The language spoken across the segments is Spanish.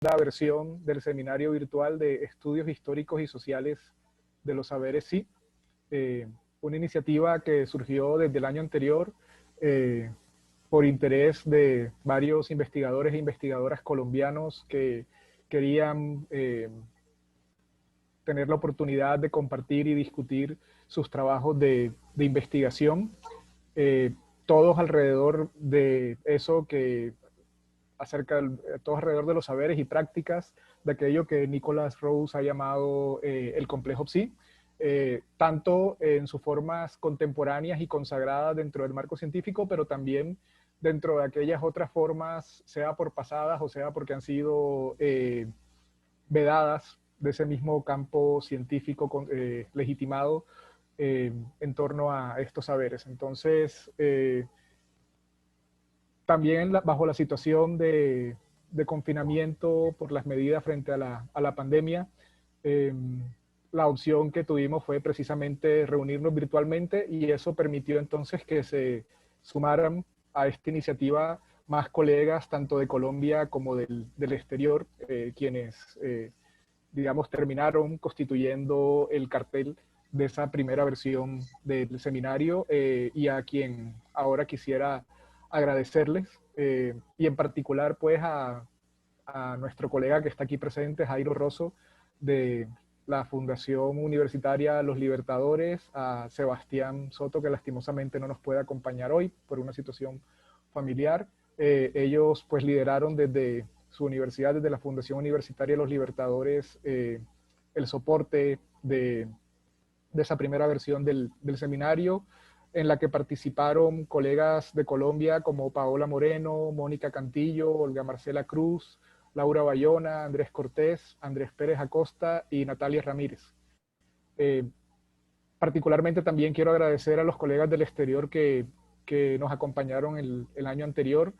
versión del seminario virtual de Estudios Históricos y Sociales de los Saberes Sí, una iniciativa que surgió desde el año anterior por interés de varios investigadores e investigadoras colombianos que querían tener la oportunidad de compartir y discutir sus trabajos de investigación, todos alrededor de eso que todos alrededor de los saberes y prácticas de aquello que Nicholas Rose ha llamado el complejo Psi, tanto en sus formas contemporáneas y consagradas dentro del marco científico, pero también dentro de aquellas otras formas, sea por pasadas o sea porque han sido vedadas de ese mismo campo científico legitimado en torno a estos saberes. Entonces, también bajo la situación de confinamiento por las medidas frente a la pandemia, la opción que tuvimos fue precisamente reunirnos virtualmente y eso permitió entonces que se sumaran a esta iniciativa más colegas tanto de Colombia como del exterior, quienes, digamos, terminaron constituyendo el cartel de esa primera versión del seminario y a quien ahora quisiera agradecerles y en particular pues a nuestro colega que está aquí presente, Jairo Rosso, de la Fundación Universitaria Los Libertadores, a Sebastián Soto, que lastimosamente no nos puede acompañar hoy por una situación familiar. Ellos pues lideraron desde su universidad, desde la Fundación Universitaria Los Libertadores, el soporte de esa primera versión del seminario, en la que participaron colegas de Colombia como Paola Moreno, Mónica Cantillo, Olga Marcela Cruz, Laura Bayona, Andrés Cortés, Andrés Pérez Acosta y Natalia Ramírez. Particularmente también quiero agradecer a los colegas del exterior que nos acompañaron el año anterior,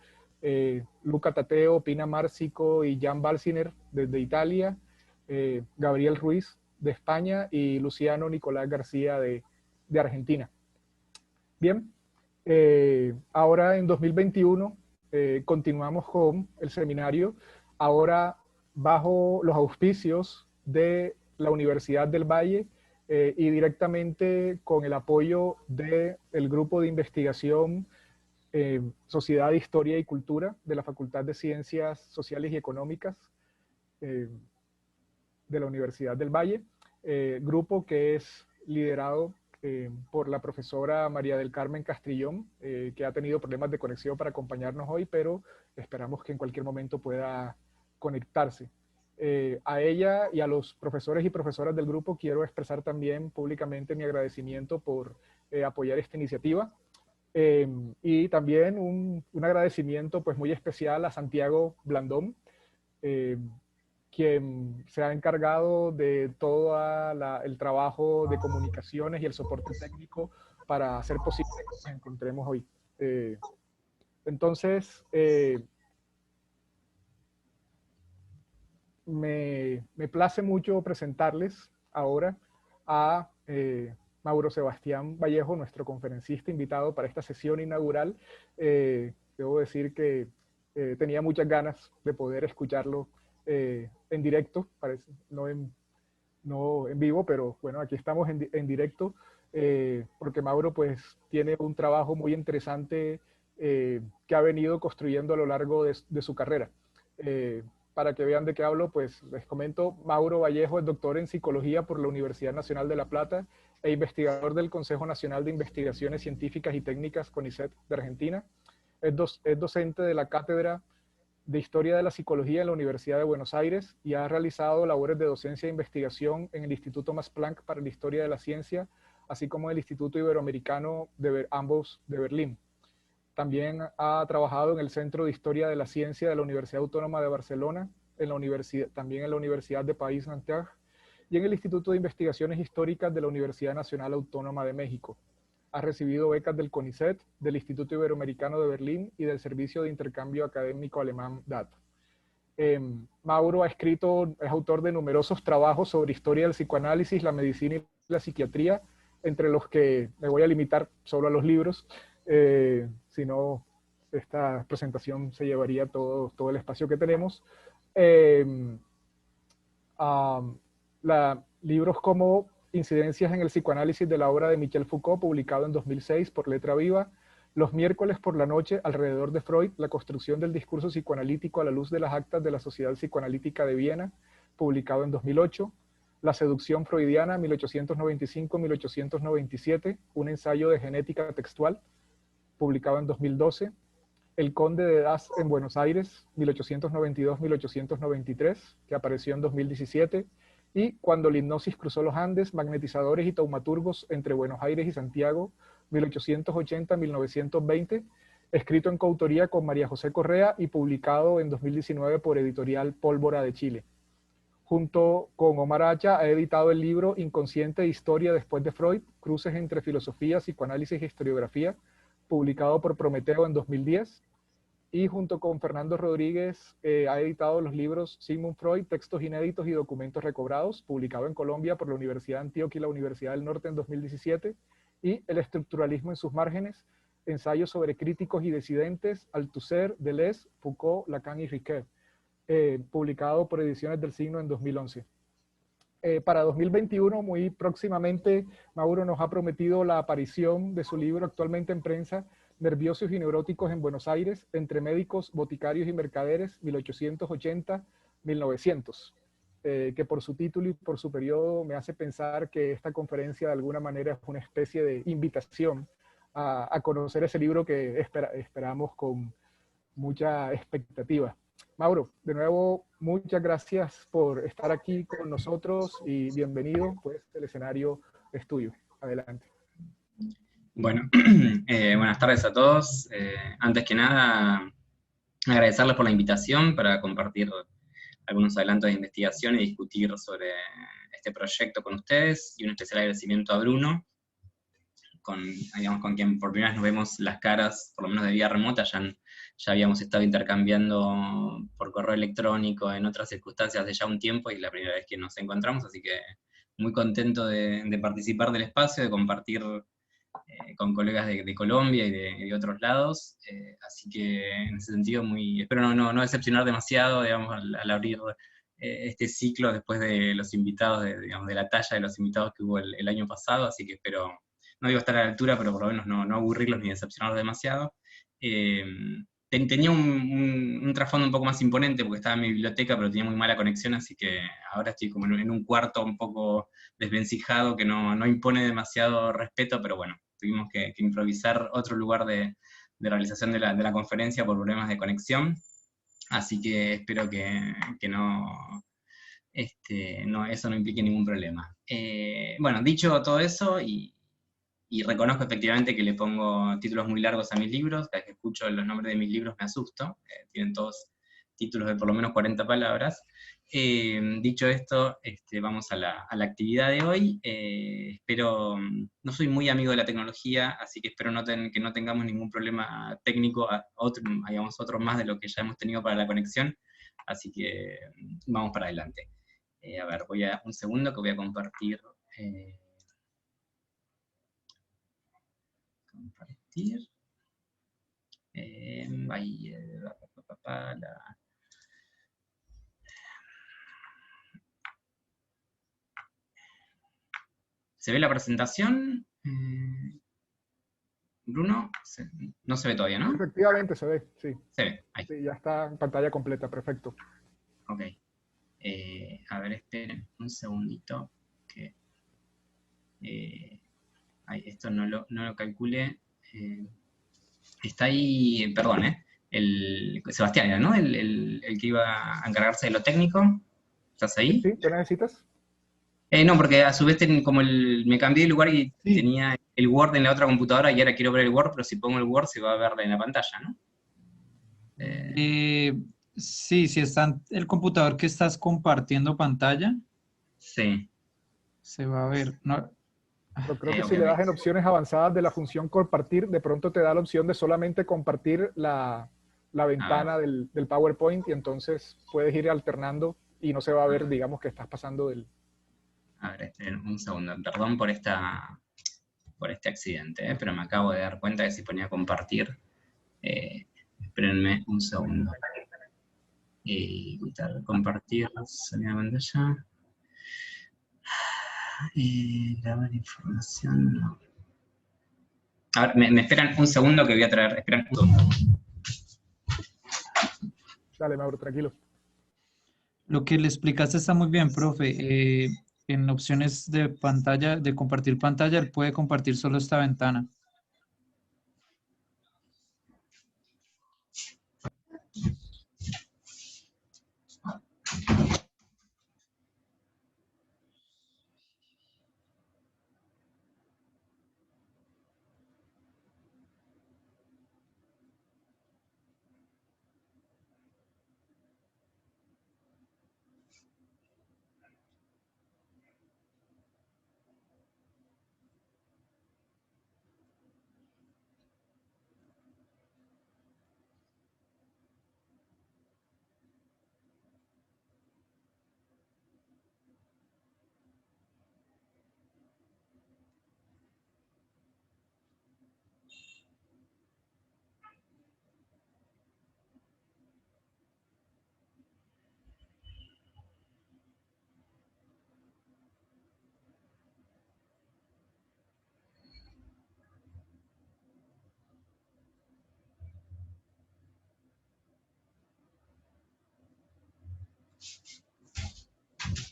Luca Tateo, Pina Márcico y Jan Balsiner desde Italia, Gabriel Ruiz de España y Luciano Nicolás García de Argentina. Bien, ahora en 2021 continuamos con el seminario, ahora bajo los auspicios de la Universidad del Valle y directamente con el apoyo del grupo de investigación Sociedad, Historia y Cultura de la Facultad de Ciencias Sociales y Económicas de la Universidad del Valle, grupo que es liderado por la profesora María del Carmen Castrillón, que ha tenido problemas de conexión para acompañarnos hoy, pero esperamos que en cualquier momento pueda conectarse. A ella y a los profesores y profesoras del grupo quiero expresar también públicamente mi agradecimiento por apoyar esta iniciativa. Y también un agradecimiento pues muy especial a Santiago Blandón, quien se ha encargado de todo el trabajo de comunicaciones y el soporte técnico para hacer posible que nos encontremos hoy. Entonces, me place mucho presentarles ahora a Mauro Sebastián Vallejo, nuestro conferencista invitado para esta sesión inaugural. Debo decir que tenía muchas ganas de poder escucharlo en directo, parece, no en vivo, pero bueno, aquí estamos en directo, porque Mauro pues tiene un trabajo muy interesante que ha venido construyendo a lo largo de su carrera. Para que vean de qué hablo, pues les comento, Mauro Vallejo es doctor en Psicología por la Universidad Nacional de La Plata e investigador del Consejo Nacional de Investigaciones Científicas y Técnicas, CONICET, de Argentina. Es docente de la Cátedra de Historia de la Psicología en la Universidad de Buenos Aires y ha realizado labores de docencia e investigación en el Instituto Max Planck para la Historia de la Ciencia, así como en el Instituto Iberoamericano ambos de Berlín. También ha trabajado en el Centro de Historia de la Ciencia de la Universidad Autónoma de Barcelona, también en la Universidad de París-Nanterre y en el Instituto de Investigaciones Históricas de la Universidad Nacional Autónoma de México. Ha recibido becas del CONICET, del Instituto Iberoamericano de Berlín y del Servicio de Intercambio Académico Alemán DAT. Mauro es autor de numerosos trabajos sobre historia del psicoanálisis, la medicina y la psiquiatría, entre los que me voy a limitar solo a los libros, si no esta presentación se llevaría todo el espacio que tenemos. Eh, Libros como Incidencias en el psicoanálisis de la obra de Michel Foucault, publicado en 2006 por Letra Viva. Los miércoles por la noche, alrededor de Freud, la construcción del discurso psicoanalítico a la luz de las actas de la Sociedad Psicoanalítica de Viena, publicado en 2008. La seducción freudiana, 1895-1897, un ensayo de genética textual, publicado en 2012. El Conde de Das en Buenos Aires, 1892-1893, que apareció en 2017, y Cuando la hipnosis cruzó los Andes, magnetizadores y taumaturgos entre Buenos Aires y Santiago, 1880-1920, escrito en coautoría con María José Correa y publicado en 2019 por Editorial Pólvora de Chile. Junto con Omar Hacha ha editado el libro Inconsciente e Historia después de Freud, Cruces entre Filosofía, Psicoanálisis e Historiografía, publicado por Prometeo en 2010. Y junto con Fernando Rodríguez ha editado los libros Sigmund Freud, Textos Inéditos y Documentos Recobrados, publicado en Colombia por la Universidad de Antioquia y la Universidad del Norte en 2017, y El estructuralismo en sus márgenes, ensayos sobre críticos y disidentes, Althusser, Deleuze, Foucault, Lacan y Riquet, publicado por Ediciones del Signo en 2011. Para 2021, muy próximamente, Mauro nos ha prometido la aparición de su libro actualmente en prensa, Nerviosos y Neuróticos en Buenos Aires, entre médicos, boticarios y mercaderes, 1880-1900, que por su título y por su periodo me hace pensar que esta conferencia de alguna manera es una especie de invitación a conocer ese libro que esperamos con mucha expectativa. Mauro, de nuevo, muchas gracias por estar aquí con nosotros y bienvenido, pues el escenario es tuyo. Adelante. Bueno, buenas tardes a todos. Antes que nada, agradecerles por la invitación para compartir algunos adelantos de investigación y discutir sobre este proyecto con ustedes, y un especial agradecimiento a Bruno, digamos, con quien por primera vez nos vemos las caras, por lo menos de vía remota. Ya habíamos estado intercambiando por correo electrónico en otras circunstancias de ya un tiempo, y la primera vez que nos encontramos, así que muy contento de participar del espacio, de compartir con colegas de Colombia y de otros lados, así que en ese sentido espero no decepcionar demasiado, digamos, al abrir este ciclo después de los invitados, digamos, de la talla de los invitados que hubo el año pasado, así que espero, no digo estar a la altura, pero por lo menos no aburrirlos ni decepcionarlos demasiado. Tenía un trasfondo un poco más imponente porque estaba en mi biblioteca, pero tenía muy mala conexión, así que ahora estoy como en un cuarto un poco desvencijado que no impone demasiado respeto, pero bueno, tuvimos que improvisar otro lugar de realización de la conferencia por problemas de conexión, así que espero que eso no implique ningún problema. Bueno, dicho todo eso, y reconozco efectivamente que le pongo títulos muy largos a mis libros, cada vez que escucho los nombres de mis libros me asusto, tienen todos títulos de por lo menos 40 palabras. Dicho esto, vamos a la actividad de hoy. Espero, no soy muy amigo de la tecnología, así que espero que no tengamos ningún problema técnico, otro más de lo que ya hemos tenido para la conexión, así que vamos para adelante. A ver, un segundo que voy a compartir. Compartir. Ahí, ¿Se ve la presentación? Bruno, no se ve todavía, ¿no? Efectivamente se ve, sí. Se ve, ahí. Sí, ya está en pantalla completa, perfecto. Ok. A ver, esperen un segundito. Que, esto no lo calculé. Está ahí, perdón, Sebastián era, ¿no? El que iba a encargarse de lo técnico. ¿Estás ahí? ¿Sí? ¿Qué necesitas? No, porque a su vez me cambié de lugar y Sí. tenía el Word en la otra computadora, y ahora quiero ver el Word, pero si pongo el Word se va a ver en la pantalla, ¿no? Sí, si está en el computador que estás compartiendo pantalla, Sí. se va a ver. No, Pero creo que Ok, si le ok. das en opciones avanzadas de la función compartir, de pronto te da la opción de solamente compartir la ventana del PowerPoint, y entonces puedes ir alternando y no se va a ver, digamos, que estás pasando del... A ver, esperen un segundo. Perdón por este accidente, pero me acabo de dar cuenta que si ponía compartir. Espérenme un segundo. Evitar compartir salida de pantalla. Grabar información, no. A ver, me esperan un segundo que voy a traer. Esperan un segundo. Dale, Mauro, tranquilo. Lo que le explicaste está muy bien, profe. En opciones de pantalla, de compartir pantalla, él puede compartir solo esta ventana.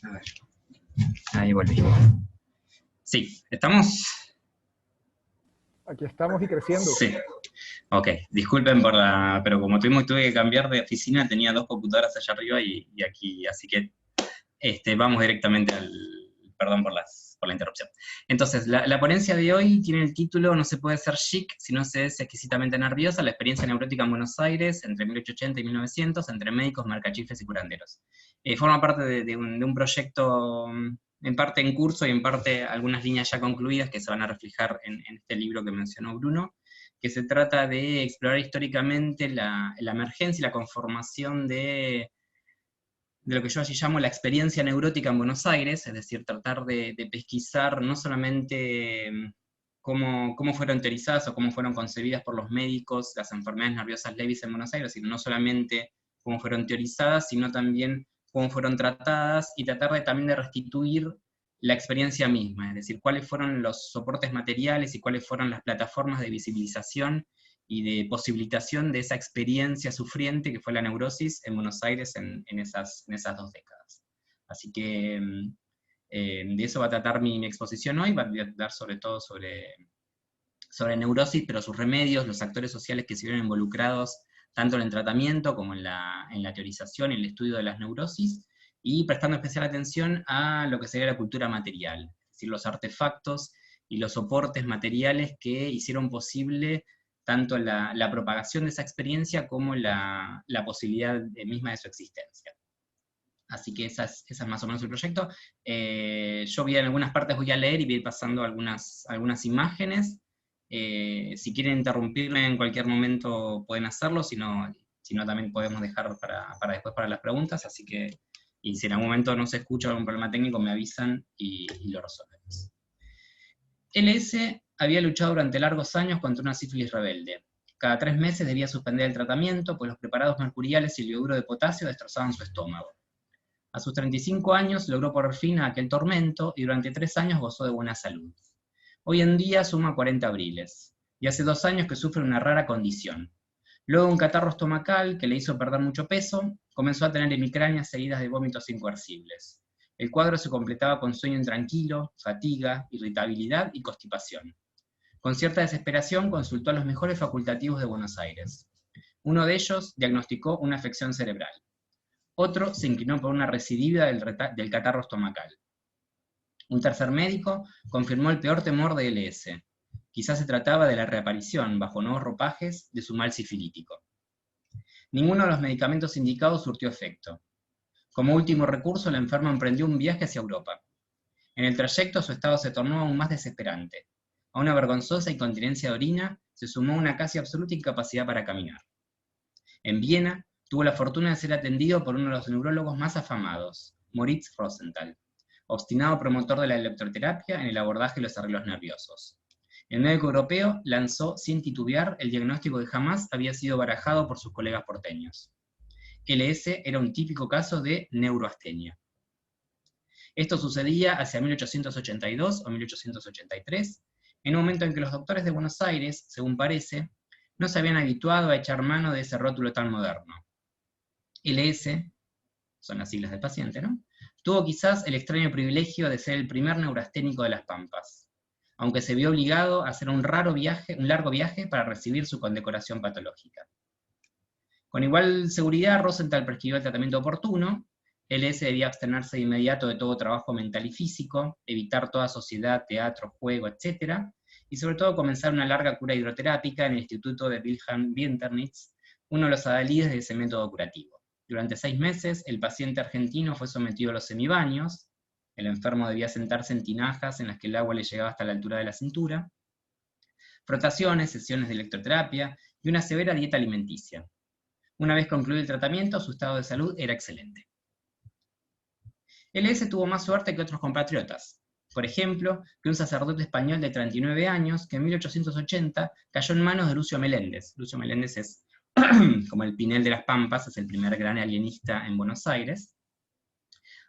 A ver. Ahí volví. Sí, ¿estamos? Aquí estamos y creciendo. Sí. Ok, disculpen por la... Pero como tuve que cambiar de oficina, tenía 2 computadoras allá arriba y aquí, así que vamos directamente al... Perdón por la interrupción. Entonces, la ponencia de hoy tiene el título No se puede ser chic si no se es exquisitamente nerviosa, la experiencia neurótica en Buenos Aires entre 1880 y 1900, entre médicos, marcachifles y curanderos. Forma parte de un proyecto, en parte en curso y en parte algunas líneas ya concluidas que se van a reflejar en este libro que mencionó Bruno, que se trata de explorar históricamente la emergencia y la conformación de lo que yo allí llamo la experiencia neurótica en Buenos Aires, es decir, tratar de pesquisar no solamente cómo fueron teorizadas o cómo fueron concebidas por los médicos las enfermedades nerviosas leves en Buenos Aires, sino no solamente cómo fueron teorizadas, sino también cómo fueron tratadas, y tratar también de restituir la experiencia misma, es decir, cuáles fueron los soportes materiales y cuáles fueron las plataformas de visibilización y de posibilitación de esa experiencia sufriente que fue la neurosis en Buenos Aires en esas 2 décadas. Así que de eso va a tratar mi exposición hoy, va a tratar sobre todo sobre neurosis, pero sus remedios, los actores sociales que se vieron involucrados tanto en el tratamiento como en la teorización y el estudio de las neurosis, y prestando especial atención a lo que sería la cultura material, es decir, los artefactos y los soportes materiales que hicieron posible tanto la propagación de esa experiencia como la posibilidad misma de su existencia. Así que esa es más o menos el proyecto. Yo en algunas partes voy a leer y voy a ir pasando algunas imágenes. Si quieren interrumpirme en cualquier momento pueden hacerlo, si no también podemos dejar para después para las preguntas, así que, y si en algún momento no se escucha algún problema técnico me avisan y lo resolvemos. LS había luchado durante largos años contra una sífilis rebelde. Cada 3 meses debía suspender el tratamiento, pues los preparados mercuriales y el yoduro de potasio destrozaban su estómago. A sus 35 años logró por fin aquel tormento y durante 3 años gozó de buena salud. Hoy en día suma 40 abriles, y hace 2 años que sufre una rara condición. Luego de un catarro estomacal que le hizo perder mucho peso, comenzó a tener hemicranias seguidas de vómitos incoercibles. El cuadro se completaba con sueño intranquilo, fatiga, irritabilidad y constipación. Con cierta desesperación consultó a los mejores facultativos de Buenos Aires. Uno de ellos diagnosticó una afección cerebral. Otro se inclinó por una recidiva del catarro estomacal. Un tercer médico confirmó el peor temor de LS. Quizás se trataba de la reaparición, bajo nuevos ropajes, de su mal sifilítico. Ninguno de los medicamentos indicados surtió efecto. Como último recurso, la enferma emprendió un viaje hacia Europa. En el trayecto su estado se tornó aún más desesperante. A una vergonzosa incontinencia de orina se sumó una casi absoluta incapacidad para caminar. En Viena tuvo la fortuna de ser atendido por uno de los neurólogos más afamados, Moritz Rosenthal, obstinado promotor de la electroterapia en el abordaje de los arreglos nerviosos. El médico europeo lanzó sin titubear el diagnóstico que jamás había sido barajado por sus colegas porteños. LS era un típico caso de neuroastenia. Esto sucedía hacia 1882 o 1883, en un momento en que los doctores de Buenos Aires, según parece, no se habían habituado a echar mano de ese rótulo tan moderno. LS, son las siglas del paciente, ¿no? Tuvo quizás el extraño privilegio de ser el primer neurasténico de las Pampas, aunque se vio obligado a hacer un largo viaje para recibir su condecoración patológica. Con igual seguridad, Rosenthal prescribió el tratamiento oportuno. LS debía abstenerse de inmediato de todo trabajo mental y físico, evitar toda sociedad, teatro, juego, etc., y sobre todo comenzar una larga cura hidroterápica en el Instituto de Wilhelm Winternitz, uno de los adalides de ese método curativo. Durante 6 meses, el paciente argentino fue sometido a los semibaños. El enfermo debía sentarse en tinajas en las que el agua le llegaba hasta la altura de la cintura, frotaciones, sesiones de electroterapia y una severa dieta alimenticia. Una vez concluido el tratamiento, su estado de salud era excelente. LS tuvo más suerte que otros compatriotas. Por ejemplo, que un sacerdote español de 39 años que en 1880 cayó en manos de Lucio Meléndez. Lucio Meléndez es como el Pinel de las Pampas, es el primer gran alienista en Buenos Aires.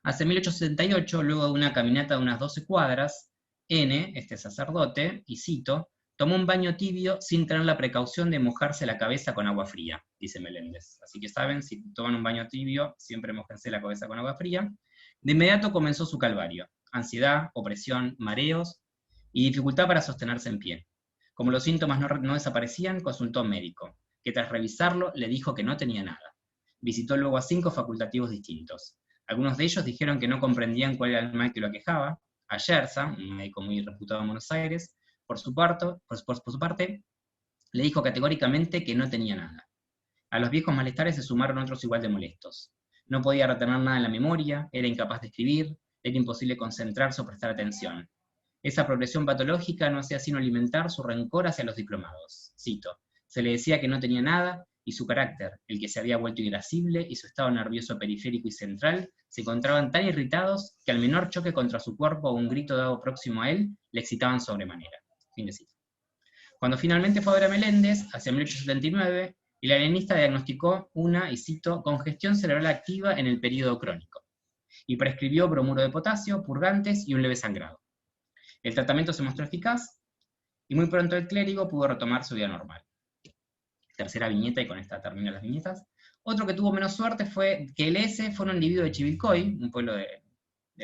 Hacia 1878, luego de una caminata de unas 12 cuadras, N, este sacerdote, y cito, tomó un baño tibio sin tener la precaución de mojarse la cabeza con agua fría, dice Meléndez. Así que saben, si toman un baño tibio, siempre mojense la cabeza con agua fría. De inmediato comenzó su calvario: ansiedad, opresión, mareos y dificultad para sostenerse en pie. Como los síntomas no desaparecían, consultó a un médico, que tras revisarlo le dijo que no tenía nada. Visitó luego a 5 facultativos distintos. Algunos de ellos dijeron que no comprendían cuál era el mal que lo aquejaba. A Yerza, un médico muy reputado en Buenos Aires, por su parte, le dijo categóricamente que no tenía nada. A los viejos malestares se sumaron otros igual de molestos. No podía retener nada en la memoria, era incapaz de escribir, era imposible concentrarse o prestar atención. Esa progresión patológica no hacía sino alimentar su rencor hacia los diplomados. Cito, se le decía que no tenía nada, y su carácter, el que se había vuelto irascible, y su estado nervioso periférico y central, se encontraban tan irritados que al menor choque contra su cuerpo o un grito dado próximo a él, le excitaban sobremanera. Fin de cita. Cuando finalmente fue a ver a Meléndez, hacia 1879, el alienista diagnosticó una, y cito, congestión cerebral activa en el período crónico, y prescribió bromuro de potasio, purgantes y un leve sangrado. El tratamiento se mostró eficaz, y muy pronto el clérigo pudo retomar su vida normal. Tercera viñeta, y con esta termino las viñetas. Otro que tuvo menos suerte fue que LS fue un individuo de Chivilcoy, un pueblo de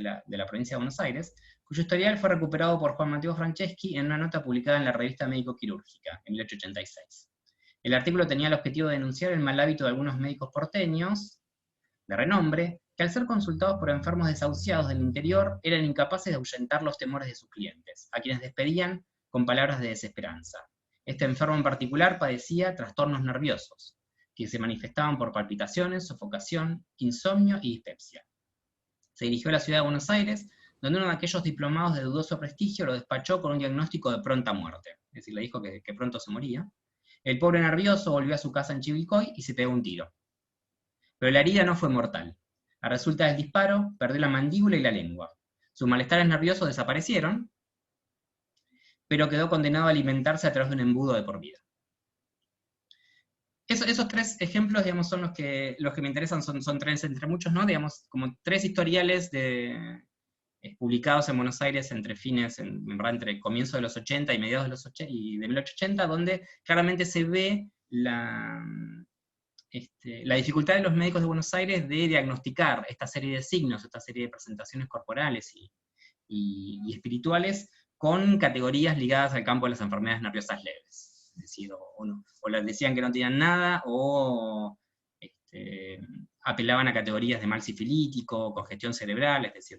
la provincia de Buenos Aires, cuyo historial fue recuperado por Juan Mateo Franceschi en una nota publicada en la revista Médico-Quirúrgica, en 1886. El artículo tenía el objetivo de denunciar el mal hábito de algunos médicos porteños, de renombre, que al ser consultados por enfermos desahuciados del interior, eran incapaces de ahuyentar los temores de sus clientes, a quienes despedían con palabras de desesperanza. Este enfermo en particular padecía trastornos nerviosos, que se manifestaban por palpitaciones, sofocación, insomnio y dispepsia. Se dirigió a la ciudad de Buenos Aires, donde uno de aquellos diplomados de dudoso prestigio lo despachó con un diagnóstico de pronta muerte, es decir, le dijo que pronto se moría. El pobre nervioso volvió a su casa en Chivilcoy y se pegó un tiro. Pero la herida no fue mortal. A resulta del disparo, perdió la mandíbula y la lengua. Sus malestares nerviosos desaparecieron, pero quedó condenado a alimentarse a través de un embudo de por vida. Esos 3 ejemplos, digamos, son los que me interesan, son 3 entre muchos, ¿no? Digamos, como 3 historiales publicados en Buenos Aires entre comienzos de los 80 y mediados de los 80 y de 1880, donde claramente se ve la dificultad de los médicos de Buenos Aires de diagnosticar esta serie de signos, esta serie de presentaciones corporales y espirituales con categorías ligadas al campo de las enfermedades nerviosas leves. Es decir, o les decían que no tenían nada, o apelaban a categorías de mal sifilítico, congestión cerebral, es decir.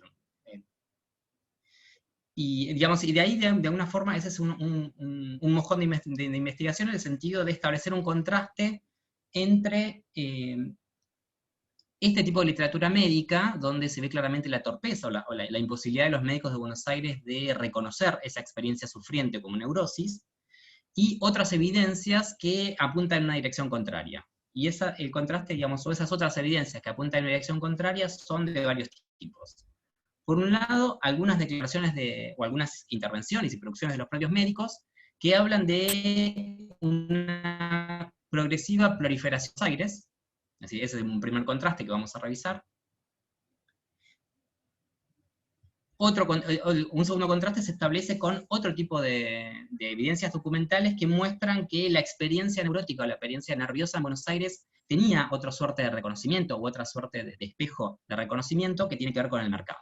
Y de ahí, de alguna forma, ese es un mojón de investigación en el sentido de establecer un contraste entre este tipo de literatura médica, donde se ve claramente la torpeza o la imposibilidad de los médicos de Buenos Aires de reconocer esa experiencia sufriente como neurosis, y otras evidencias que apuntan en una dirección contraria. Y el contraste, digamos, o esas otras evidencias que apuntan en una dirección contraria son de varios tipos. Por un lado, algunas declaraciones o algunas intervenciones y producciones de los propios médicos que hablan de una progresiva proliferación de Buenos Aires, Así, ese es un primer contraste que vamos a revisar. Un segundo contraste se establece con otro tipo de evidencias documentales que muestran que la experiencia neurótica o la experiencia nerviosa en Buenos Aires tenía otra suerte de reconocimiento u otra suerte de espejo de reconocimiento que tiene que ver con el mercado.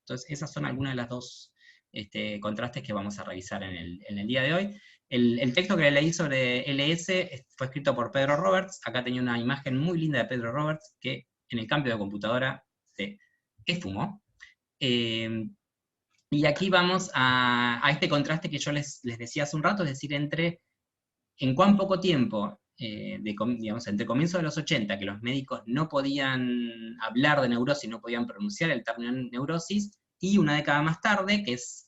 Entonces, esas son algunas de las dos contrastes que vamos a revisar en el día de hoy. El texto que leí sobre LS fue escrito por Pedro Roberts. Acá tenía una imagen muy linda de Pedro Roberts que en el cambio de computadora se esfumó. Y aquí vamos a este contraste que yo les decía hace un rato, es decir, entre en cuán poco tiempo, digamos, entre comienzos de los 80, que los médicos no podían hablar de neurosis, no podían pronunciar el término neurosis, y una década más tarde, que es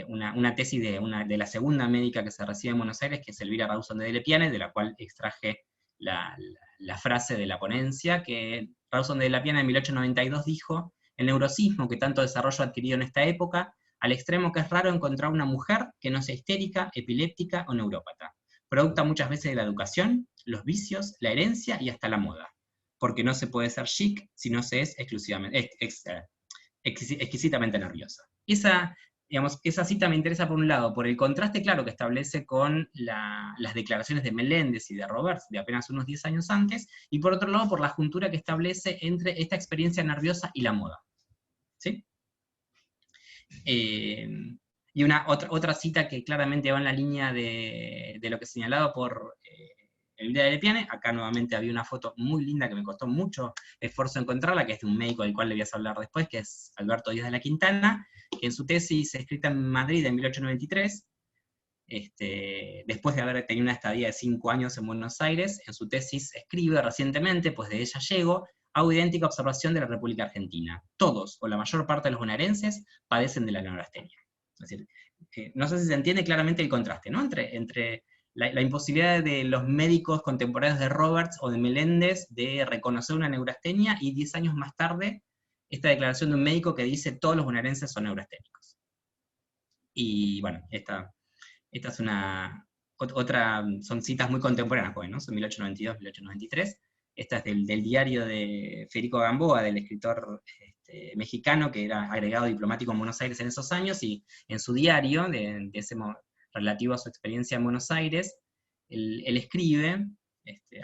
una tesis de la segunda médica que se recibe en Buenos Aires, que es Elvira Rawson de Delepiane, de la cual extraje la frase de la ponencia, que Rawson de Delepiane en 1892 dijo: el neurosismo que tanto desarrollo ha adquirido en esta época, al extremo que es raro encontrar una mujer que no sea histérica, epiléptica o neurópata, producto muchas veces de la educación, los vicios, la herencia y hasta la moda, porque no se puede ser chic si no se es exquisitamente nerviosa. Esa cita me interesa por un lado, por el contraste claro que establece con las declaraciones de Meléndez y de Roberts de apenas unos 10 años antes, y por otro lado por la juntura que establece entre esta experiencia nerviosa y la moda. ¿Sí? Y otra cita que claramente va en la línea de lo que es señalado por Elvira de Delepiane. Acá nuevamente había una foto muy linda que me costó mucho esfuerzo encontrarla, que es de un médico del cual le voy a hablar después, que es Alberto Díaz de la Quintana, que en su tesis escrita en Madrid en 1893, después de haber tenido una estadía de 5 años en Buenos Aires, en su tesis escribe recientemente, pues de ella llego, hago idéntica observación de la República Argentina. Todos, o la mayor parte de los bonaerenses, padecen de la neurastenia. Es decir, no sé si se entiende claramente el contraste, ¿no? Entre la imposibilidad de los médicos contemporáneos de Roberts o de Meléndez de reconocer una neurastenia, y 10 años más tarde, esta declaración de un médico que dice todos los bonaerenses son neurasténicos. Y bueno, esta es son citas muy contemporáneas, pues, ¿no? Son 1892, 1893. Esta es del diario de Federico Gamboa, del escritor mexicano que era agregado diplomático en Buenos Aires en esos años, y en su diario, relativo a su experiencia en Buenos Aires, él escribe,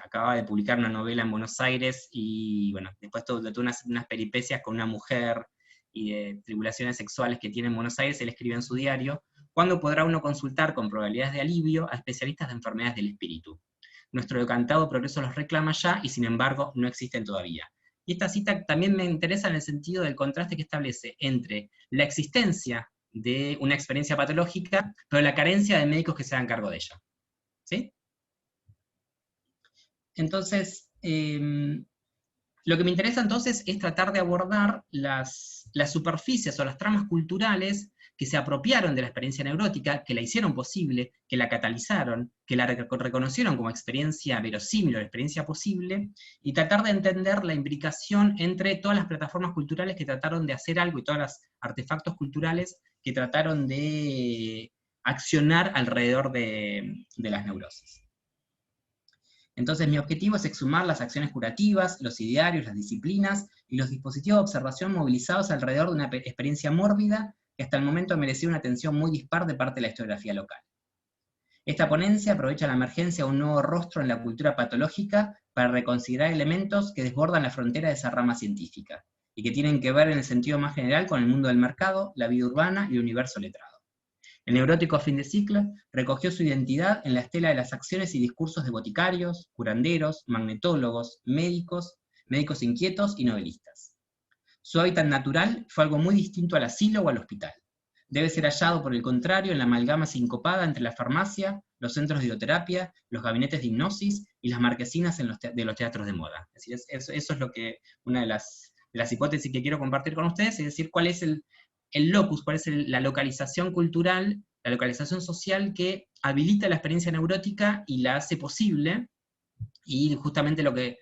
acababa de publicar una novela en Buenos Aires, y bueno, después tuvo unas peripecias con una mujer, y de tribulaciones sexuales que tiene en Buenos Aires. Él escribe en su diario: ¿cuándo podrá uno consultar con probabilidades de alivio a especialistas de enfermedades del espíritu? Nuestro decantado progreso los reclama ya, y sin embargo no existen todavía. Y esta cita también me interesa en el sentido del contraste que establece entre la existencia de una experiencia patológica, pero la carencia de médicos que se hagan cargo de ella. ¿Sí? Entonces, lo que me interesa entonces es tratar de abordar las superficies o las tramas culturales que se apropiaron de la experiencia neurótica, que la hicieron posible, que la catalizaron, que la reconocieron como experiencia verosímil o experiencia posible, y tratar de entender la imbricación entre todas las plataformas culturales que trataron de hacer algo, y todos los artefactos culturales que trataron de accionar alrededor de las neurosis. Entonces mi objetivo es exhumar las acciones curativas, los idearios, las disciplinas y los dispositivos de observación movilizados alrededor de una experiencia mórbida que hasta el momento merecía una atención muy dispar de parte de la historiografía local. Esta ponencia aprovecha la emergencia de un nuevo rostro en la cultura patológica para reconsiderar elementos que desbordan la frontera de esa rama científica, y que tienen que ver en el sentido más general con el mundo del mercado, la vida urbana y el universo letrado. El neurótico a fin de ciclo recogió su identidad en la estela de las acciones y discursos de boticarios, curanderos, magnetólogos, médicos inquietos y novelistas. Su hábitat natural fue algo muy distinto al asilo o al hospital. Debe ser hallado, por el contrario, en la amalgama sincopada entre la farmacia, los centros de hidroterapia, los gabinetes de hipnosis y las marquesinas de los teatros de moda. Es decir, eso es lo que, una de las hipótesis que quiero compartir con ustedes, es decir, cuál es el locus, cuál es la localización cultural, la localización social que habilita la experiencia neurótica y la hace posible, y justamente lo que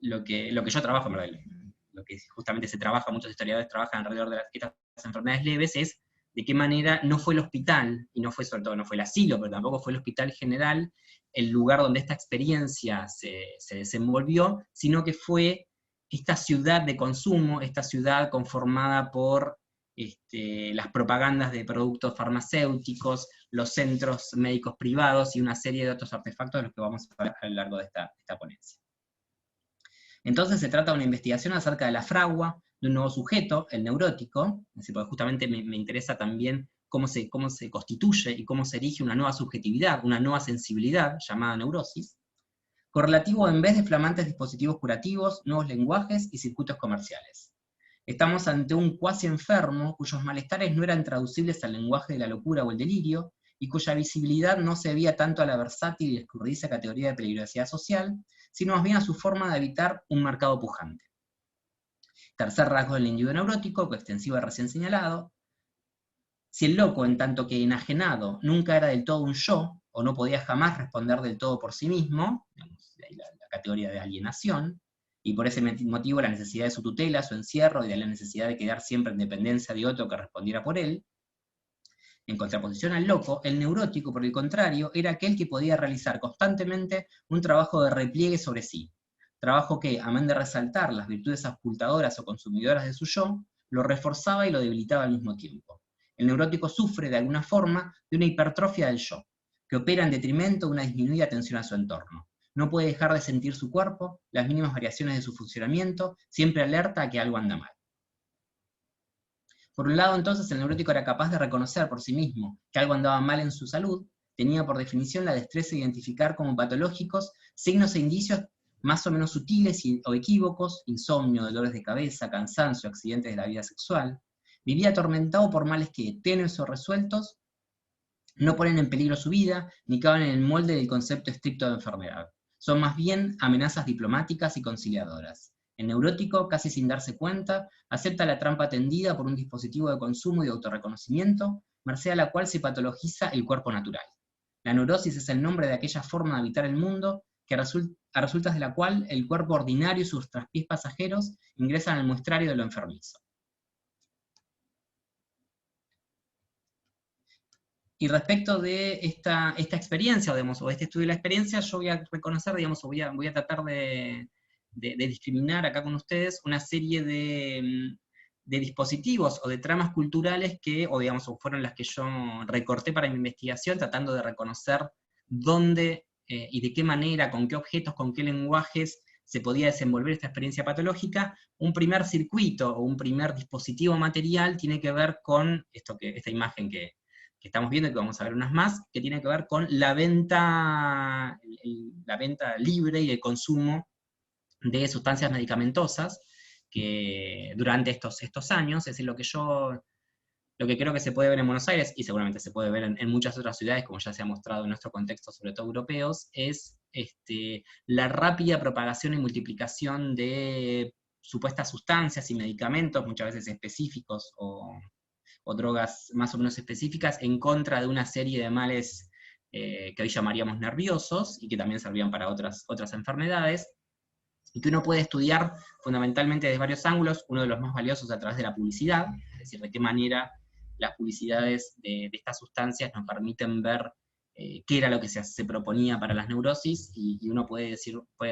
yo trabajo, lo que justamente se trabaja, muchos historiadores trabajan alrededor de estas enfermedades leves, es de qué manera no fue el hospital, y no fue sobre todo, no fue el asilo, pero tampoco fue el hospital general, el lugar donde esta experiencia se desenvolvió, sino que fue esta ciudad de consumo, esta ciudad conformada por las propagandas de productos farmacéuticos, los centros médicos privados y una serie de otros artefactos de los que vamos a hablar a lo largo de esta ponencia. Entonces se trata de una investigación acerca de la fragua de un nuevo sujeto, el neurótico, porque justamente me interesa también cómo se constituye y cómo se erige una nueva subjetividad, una nueva sensibilidad llamada neurosis, correlativo en vez de flamantes dispositivos curativos, nuevos lenguajes y circuitos comerciales. Estamos ante un cuasi enfermo cuyos malestares no eran traducibles al lenguaje de la locura o el delirio, y cuya visibilidad no se debía tanto a la versátil y escurridiza categoría de peligrosidad social, sino más bien a su forma de evitar un mercado pujante. Tercer rasgo del individuo neurótico, coextensivo al recién señalado. Si el loco, en tanto que enajenado, nunca era del todo un yo, o no podía jamás responder del todo por sí mismo, digamos, de ahí la categoría de alienación, y por ese motivo la necesidad de su tutela, su encierro, y de la necesidad de quedar siempre en dependencia de otro que respondiera por él. En contraposición al loco, el neurótico, por el contrario, era aquel que podía realizar constantemente un trabajo de repliegue sobre sí, trabajo que, amén de resaltar las virtudes auscultadoras o consumidoras de su yo, lo reforzaba y lo debilitaba al mismo tiempo. El neurótico sufre, de alguna forma, de una hipertrofia del yo, que opera en detrimento de una disminuida atención a su entorno. No puede dejar de sentir su cuerpo, las mínimas variaciones de su funcionamiento, siempre alerta a que algo anda mal. Por un lado, entonces, el neurótico era capaz de reconocer por sí mismo que algo andaba mal en su salud, tenía por definición la destreza de identificar como patológicos signos e indicios más o menos sutiles o equívocos, insomnio, dolores de cabeza, cansancio, accidentes de la vida sexual. Vivía atormentado por males que, tenues o resueltos, no ponen en peligro su vida, ni caben en el molde del concepto estricto de enfermedad. Son más bien amenazas diplomáticas y conciliadoras. El neurótico, casi sin darse cuenta, acepta la trampa tendida por un dispositivo de consumo y de autorreconocimiento, merced a la cual se patologiza el cuerpo natural. La neurosis es el nombre de aquella forma de habitar el mundo, que a resultas de la cual el cuerpo ordinario y sus traspiés pasajeros ingresan al muestrario de lo enfermizo. Y respecto de esta experiencia, digamos, o este estudio de la experiencia, yo voy a reconocer, digamos, o voy a tratar de discriminar acá con ustedes una serie de dispositivos o de tramas culturales que, o digamos, fueron las que yo recorté para mi investigación, tratando de reconocer dónde y de qué manera, con qué objetos, con qué lenguajes se podía desenvolver esta experiencia patológica. Un primer circuito o un primer dispositivo material tiene que ver con esta imagen que estamos viendo, y que vamos a ver unas más, que tiene que ver con la venta libre y el consumo de sustancias medicamentosas que durante estos años, es decir, lo que creo que se puede ver en Buenos Aires, y seguramente se puede ver en muchas otras ciudades, como ya se ha mostrado en nuestro contexto, sobre todo europeos, es la rápida propagación y multiplicación de supuestas sustancias y medicamentos, muchas veces específicos o drogas más o menos específicas, en contra de una serie de males que hoy llamaríamos nerviosos, y que también servían para otras enfermedades, y que uno puede estudiar fundamentalmente desde varios ángulos, uno de los más valiosos a través de la publicidad, es decir, de qué manera las publicidades de estas sustancias nos permiten ver qué era lo que se proponía para las neurosis, y uno puede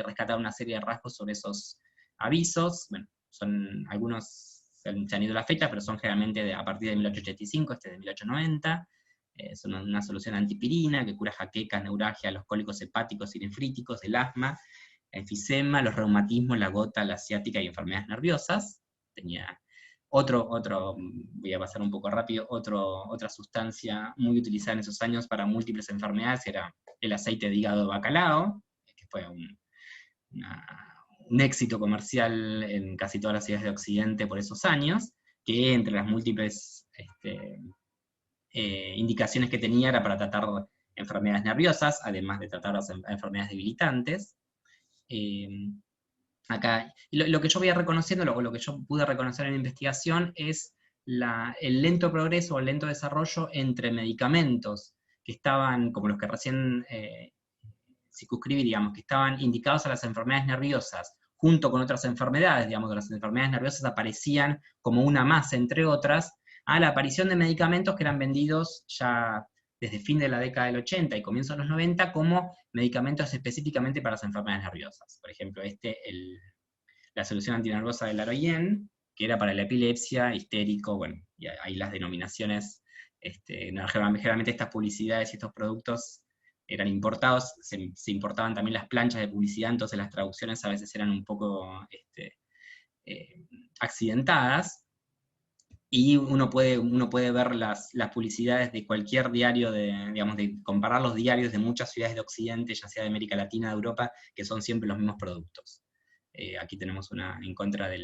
rescatar una serie de rasgos sobre esos avisos. Bueno, son algunos, se han ido las fechas, pero son generalmente a partir de 1885, de 1890, son una solución antipirina que cura jaquecas, neuralgia, los cólicos hepáticos y nefríticos, el asma, enfisema, los reumatismos, la gota, la ciática y enfermedades nerviosas. Tenía voy a pasar un poco rápido, otra sustancia muy utilizada en esos años para múltiples enfermedades era el aceite de hígado de bacalao, que fue un éxito comercial en casi todas las ciudades de Occidente por esos años, que entre las múltiples indicaciones que tenía era para tratar enfermedades nerviosas, además de tratar las enfermedades debilitantes. Acá, lo que yo voy reconociendo, lo que yo pude reconocer en la investigación, es el lento progreso o el lento desarrollo entre medicamentos que estaban, como los que recién circunscribí, digamos, que estaban indicados a las enfermedades nerviosas, junto con otras enfermedades, digamos, las enfermedades nerviosas aparecían como una más entre otras, a la aparición de medicamentos que eran vendidos ya desde fin de la década del 80 y comienzo de los 90 como medicamentos específicamente para las enfermedades nerviosas. Por ejemplo, la solución antinerviosa del Laroyen, que era para la epilepsia, histérico, bueno, y ahí las denominaciones, generalmente estas publicidades y estos productos eran importados, se importaban también las planchas de publicidad, entonces las traducciones a veces eran un poco accidentadas, y uno puede ver las publicidades de cualquier diario, de comparar los diarios de muchas ciudades de Occidente, ya sea de América Latina, de Europa, que son siempre los mismos productos. Aquí tenemos una en contra de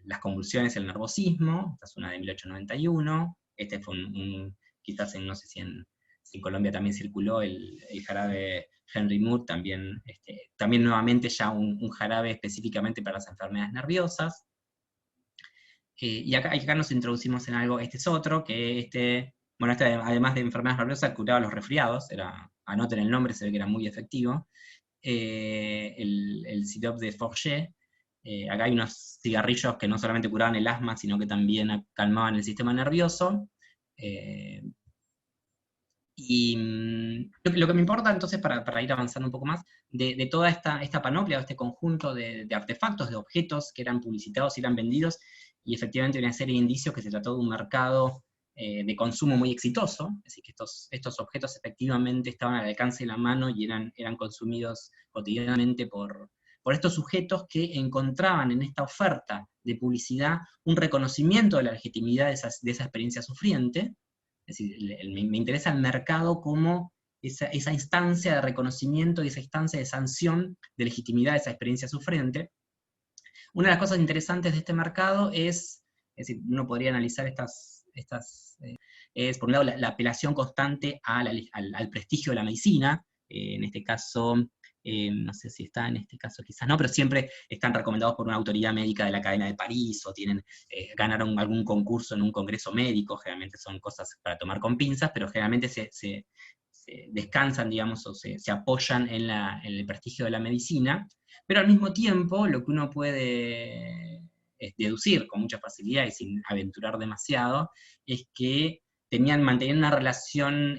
las convulsiones, el nervosismo, esta es una de 1891, este fue quizás no sé si en Colombia también circuló el jarabe Henry Moore, también nuevamente ya un jarabe específicamente para las enfermedades nerviosas. Y acá nos introducimos en algo, este es otro, que además de enfermedades nerviosas curaba los resfriados, anoten el nombre, se ve que era muy efectivo, el sirope de Forget. Acá hay unos cigarrillos que no solamente curaban el asma, sino que también calmaban el sistema nervioso. Y lo que me importa entonces, para ir avanzando un poco más, de toda esta panoplia, este conjunto de artefactos, de objetos que eran publicitados y eran vendidos, y efectivamente una serie de indicios que se trató de un mercado de consumo muy exitoso, es decir, que estos objetos efectivamente estaban al alcance de la mano y eran consumidos cotidianamente por estos sujetos que encontraban en esta oferta de publicidad un reconocimiento de la legitimidad de esa experiencia sufriente. Es decir, me interesa el mercado como esa instancia de reconocimiento y esa instancia de sanción de legitimidad de esa experiencia sufriente. Una de las cosas interesantes de este mercado es decir, uno podría analizar es por un lado la apelación constante al prestigio de la medicina, en este caso, no sé si está en este caso, quizás no, pero siempre están recomendados por una autoridad médica de la cadena de París, o ganaron algún concurso en un congreso médico, generalmente son cosas para tomar con pinzas, pero generalmente se descansan, digamos, o se apoyan en el prestigio de la medicina, pero al mismo tiempo lo que uno puede deducir con mucha facilidad y sin aventurar demasiado, es que mantenían una relación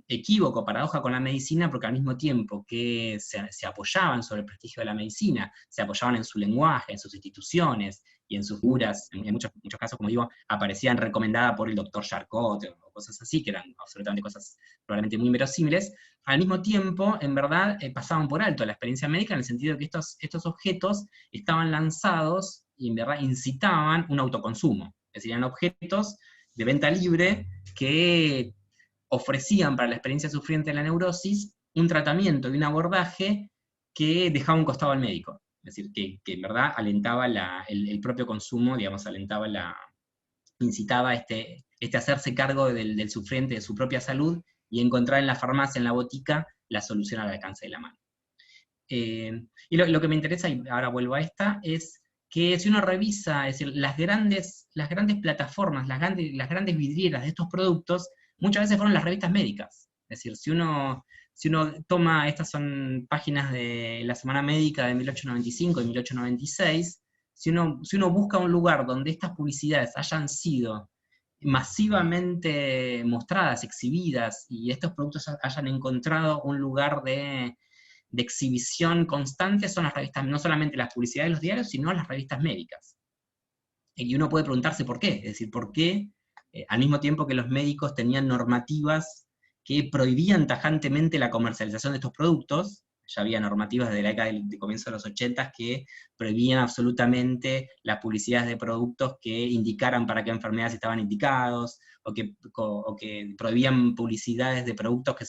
equívoco, paradoja con la medicina, porque al mismo tiempo que se apoyaban sobre el prestigio de la medicina, se apoyaban en su lenguaje, en sus instituciones, y en sus figuras, en muchos casos, como digo, aparecían recomendadas por el doctor Charcot, o cosas así, que eran absolutamente cosas probablemente muy inverosímiles. Al mismo tiempo, en verdad, pasaban por alto la experiencia médica, en el sentido de que estos objetos estaban lanzados, y en verdad incitaban un autoconsumo. Es decir, eran objetos de venta libre que ofrecían para la experiencia sufriente de la neurosis un tratamiento y un abordaje que dejaba un costado al médico. Es decir, que en verdad alentaba el propio consumo, digamos, incitaba hacerse cargo del sufriente, de su propia salud, y encontrar en la farmacia, en la botica, la solución al alcance de la mano. Y lo que me interesa, y ahora vuelvo a esta, es que si uno revisa, es decir, las grandes plataformas, las grandes vidrieras de estos productos, muchas veces fueron las revistas médicas. Es decir, si uno toma, estas son páginas de la Semana Médica de 1895 y 1896, si uno busca un lugar donde estas publicidades hayan sido masivamente mostradas, exhibidas, y estos productos hayan encontrado un lugar de exhibición constante, son las revistas, no solamente las publicidades de los diarios, sino las revistas médicas. Y uno puede preguntarse por qué, es decir, por qué, al mismo tiempo que los médicos tenían normativas que prohibían tajantemente la comercialización de estos productos, ya había normativas desde la década de comienzo de los 80 que prohibían absolutamente las publicidades de productos que indicaran para qué enfermedades estaban indicados, o que prohibían publicidades de productos que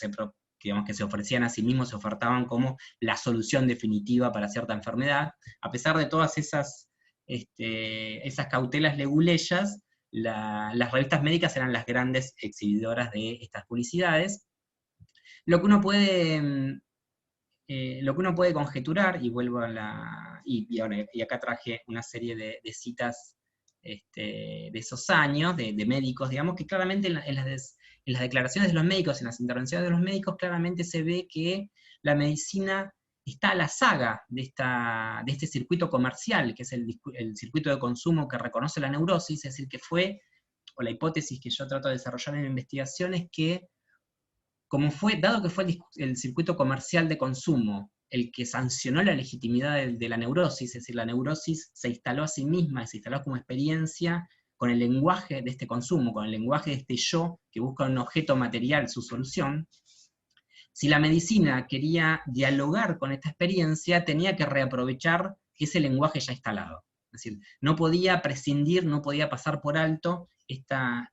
se ofrecían a sí mismos, se ofertaban como la solución definitiva para cierta enfermedad. A pesar de todas esas cautelas leguleyas, las revistas médicas eran las grandes exhibidoras de estas publicidades. Lo que uno puede conjeturar, y vuelvo y acá traje una serie de citas de esos años, de médicos, digamos, que claramente en las declaraciones de los médicos, en las intervenciones de los médicos, claramente se ve que la medicina está la saga de este circuito comercial, que es el circuito de consumo que reconoce la neurosis, es decir, que fue, o la hipótesis que yo trato de desarrollar en mi investigación es que, dado que fue el circuito comercial de consumo el que sancionó la legitimidad de la neurosis, es decir, la neurosis se instaló a sí misma, se instaló como experiencia con el lenguaje de este consumo, con el lenguaje de este yo que busca un objeto material, su solución. Si la medicina quería dialogar con esta experiencia, tenía que reaprovechar ese lenguaje ya instalado. Es decir, no podía prescindir, no podía pasar por alto esta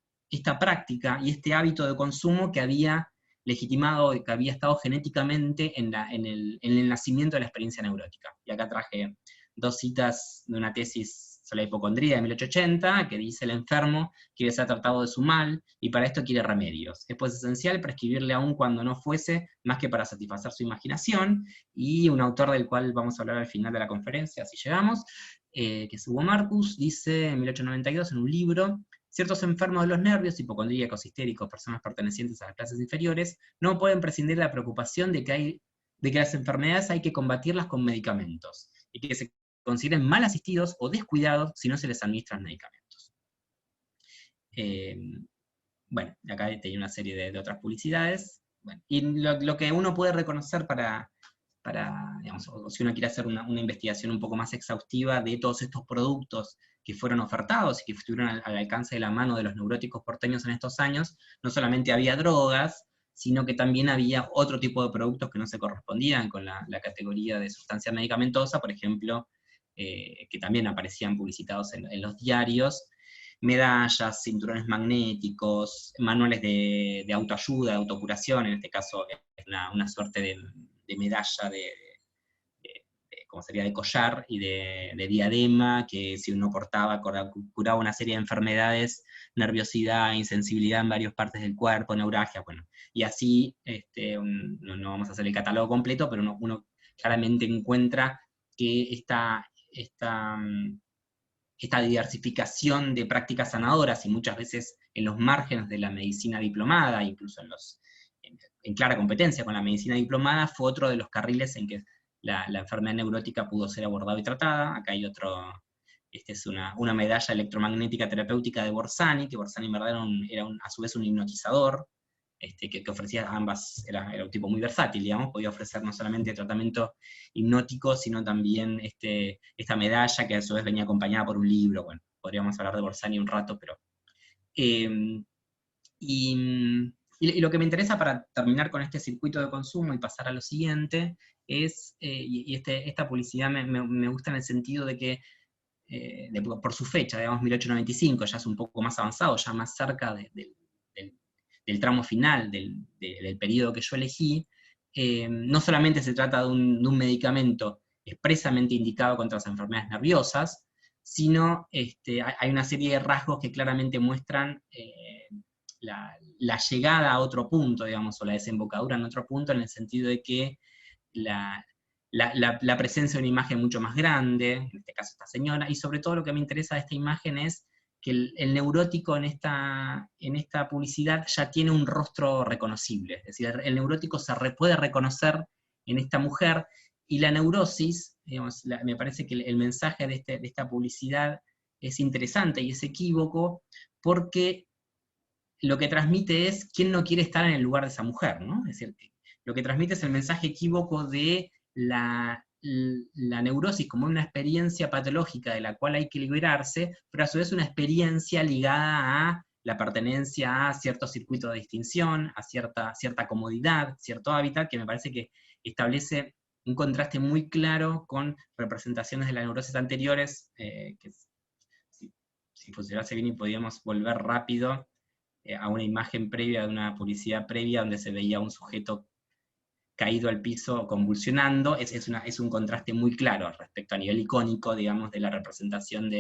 práctica y este hábito de consumo que había legitimado y que había estado genéticamente en el nacimiento de la experiencia neurótica. Y acá traje 2 citas de una tesis sobre la hipocondría de 1880, que dice: el enfermo quiere ser tratado de su mal, y para esto quiere remedios. Es pues esencial prescribirle aún cuando no fuese, más que para satisfacer su imaginación, y un autor del cual vamos a hablar al final de la conferencia, si llegamos, que es Hugo Marcus, dice en 1892 en un libro: ciertos enfermos de los nervios, hipocondríacos, histéricos, personas pertenecientes a las clases inferiores, no pueden prescindir de la preocupación de que las enfermedades hay que combatirlas con medicamentos, y que se consideren mal asistidos o descuidados si no se les administran medicamentos. Bueno, acá tenía una serie de otras publicidades. Bueno, y lo que uno puede reconocer digamos, o si uno quiere hacer una investigación un poco más exhaustiva de todos estos productos que fueron ofertados y que estuvieron al alcance de la mano de los neuróticos porteños en estos años, no solamente había drogas, sino que también había otro tipo de productos que no se correspondían con la categoría de sustancia medicamentosa, por ejemplo, que también aparecían publicitados en los diarios: medallas, cinturones magnéticos, manuales de autoayuda, de autocuración. En este caso es una suerte de medalla como sería de collar y de diadema, que si uno cortaba, curaba una serie de enfermedades, nerviosidad, insensibilidad en varias partes del cuerpo, neuralgia, bueno, y así, no vamos a hacer el catálogo completo, pero uno claramente encuentra que esta diversificación de prácticas sanadoras, y muchas veces en los márgenes de la medicina diplomada, incluso en clara competencia con la medicina diplomada, fue otro de los carriles en que la enfermedad neurótica pudo ser abordada y tratada. Acá hay otro, es una medalla electromagnética terapéutica de Borsani, que Borsani en verdad era a su vez un hipnotizador, que ofrecía ambas, era un tipo muy versátil, digamos, podía ofrecer no solamente tratamiento hipnótico, sino también esta medalla, que a su vez venía acompañada por un libro. Bueno, podríamos hablar de Borsani un rato, pero... Y lo que me interesa para terminar con este circuito de consumo y pasar a lo siguiente es, esta publicidad me gusta en el sentido de que, por su fecha, digamos 1895, ya es un poco más avanzado, ya más cerca del tramo final del periodo que yo elegí, no solamente se trata de un medicamento expresamente indicado contra las enfermedades nerviosas, sino hay una serie de rasgos que claramente muestran la llegada a otro punto, digamos, o la desembocadura en otro punto, en el sentido de que la presencia de una imagen mucho más grande, en este caso esta señora, y sobre todo lo que me interesa de esta imagen es que el neurótico en esta publicidad ya tiene un rostro reconocible, es decir, el neurótico puede reconocer en esta mujer, y la neurosis, digamos, me parece que el mensaje de esta publicidad es interesante y es equívoco, porque lo que transmite es quién no quiere estar en el lugar de esa mujer, ¿no? Es decir, lo que transmite es el mensaje equívoco de la neurosis como una experiencia patológica de la cual hay que liberarse, pero a su vez una experiencia ligada a la pertenencia a cierto circuito de distinción, a cierta comodidad, cierto hábitat, que me parece que establece un contraste muy claro con representaciones de la neurosis anteriores, que si funcionase bien y podíamos volver rápido a una imagen previa, de una publicidad previa, donde se veía un sujeto caído al piso convulsionando. Es un contraste muy claro respecto a nivel icónico, digamos, de la representación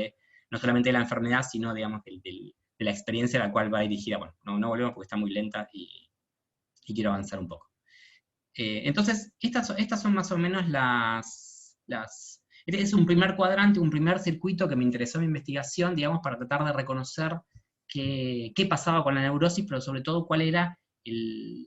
no solamente de la enfermedad, sino, digamos, de la experiencia a la cual va dirigida. Bueno, no volvemos porque está muy lenta y quiero avanzar un poco. Entonces, estas son más o menos este es un primer cuadrante, un primer circuito que me interesó en mi investigación, digamos, para tratar de reconocer qué pasaba con la neurosis, pero sobre todo cuál era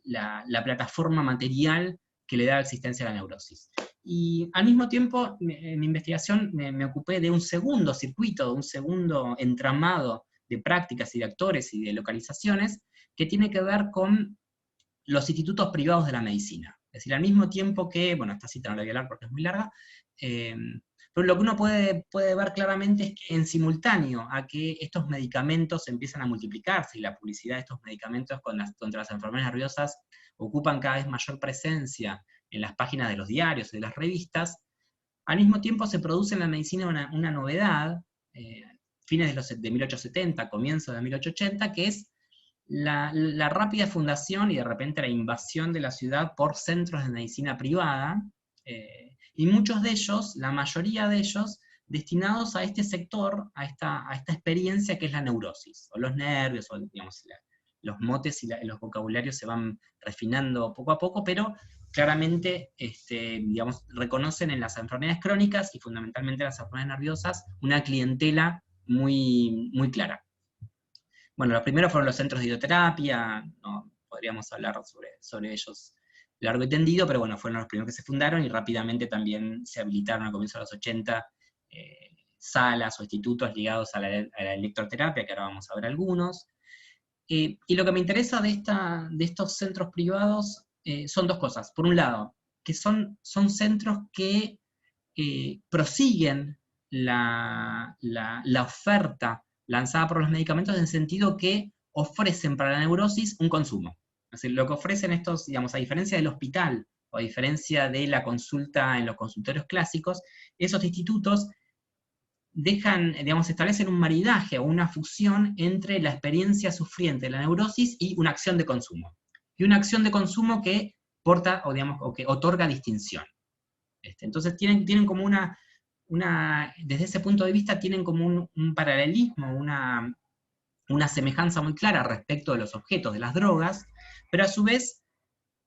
la plataforma material que le daba existencia a la neurosis. Y al mismo tiempo, en mi investigación me ocupé de un segundo circuito, de un segundo entramado de prácticas y de actores y de localizaciones, que tiene que ver con los institutos privados de la medicina. Es decir, al mismo tiempo que, bueno, esta cita no la voy a hablar porque es muy larga, pero lo que uno puede ver claramente es que en simultáneo a que estos medicamentos empiezan a multiplicarse y la publicidad de estos medicamentos contra las enfermedades nerviosas ocupan cada vez mayor presencia en las páginas de los diarios y de las revistas, al mismo tiempo se produce en la medicina una novedad, fines de 1870, comienzos de 1880, que es la rápida fundación y de repente la invasión de la ciudad por centros de medicina privada, y muchos de ellos, la mayoría de ellos, destinados a este sector, a esta experiencia que es la neurosis, o los nervios, o digamos, los motes y los vocabularios se van refinando poco a poco, pero claramente digamos, reconocen en las enfermedades crónicas y fundamentalmente las enfermedades nerviosas una clientela muy, muy clara. Bueno, los primeros fueron los centros de hidroterapia, no podríamos hablar sobre ellos largo y tendido, pero bueno, fueron los primeros que se fundaron y rápidamente también se habilitaron a comienzos de los 80 salas o institutos ligados a la electroterapia, que ahora vamos a ver algunos. Y lo que me interesa de estos centros privados son dos cosas. Por un lado, que son centros que prosiguen la oferta lanzada por los medicamentos en el sentido que ofrecen para la neurosis un consumo. Es decir, lo que ofrecen estos, digamos, a diferencia del hospital, o a diferencia de la consulta en los consultorios clásicos, esos institutos establecen un maridaje o una fusión entre la experiencia sufriente de la neurosis y una acción de consumo. Y una acción de consumo que porta, o que otorga distinción. Entonces tienen como desde ese punto de vista tienen como un paralelismo, una semejanza muy clara respecto de los objetos de las drogas, pero a su vez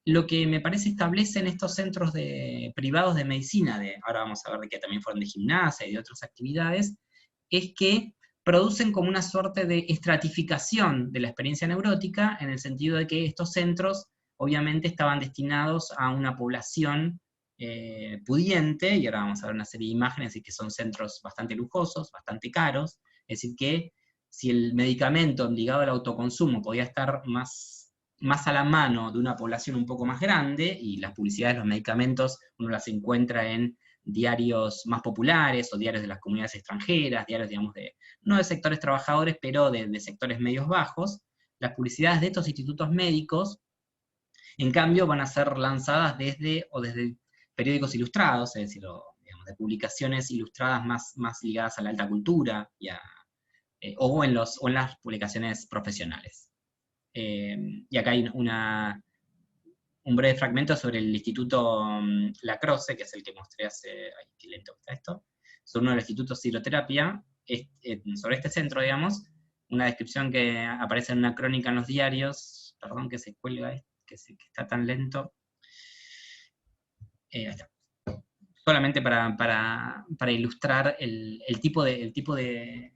lo que me parece establece en estos centros privados de medicina, ahora vamos a ver de que también fueron de gimnasia y de otras actividades, es que producen como una suerte de estratificación de la experiencia neurótica, en el sentido de que estos centros obviamente estaban destinados a una población pudiente, y ahora vamos a ver una serie de imágenes, y que son centros bastante lujosos, bastante caros, es decir que si el medicamento ligado al autoconsumo podía estar más a la mano de una población un poco más grande, y las publicidades de los medicamentos uno las encuentra en diarios más populares, o diarios de las comunidades extranjeras, diarios, digamos, no de sectores trabajadores, pero de sectores medios bajos, las publicidades de estos institutos médicos, en cambio, van a ser lanzadas desde periódicos ilustrados, es decir, digamos, de publicaciones ilustradas más ligadas a la alta cultura, o en las publicaciones profesionales. Y acá hay un breve fragmento sobre el Instituto Lacrosse, que es el que mostré hace... Ay, qué lento está esto. Sobre uno de los institutos de hidroterapia, sobre este centro, digamos, una descripción que aparece en una crónica en los diarios, perdón que se cuelga, que está tan lento. Ahí está. Solamente para ilustrar el tipo de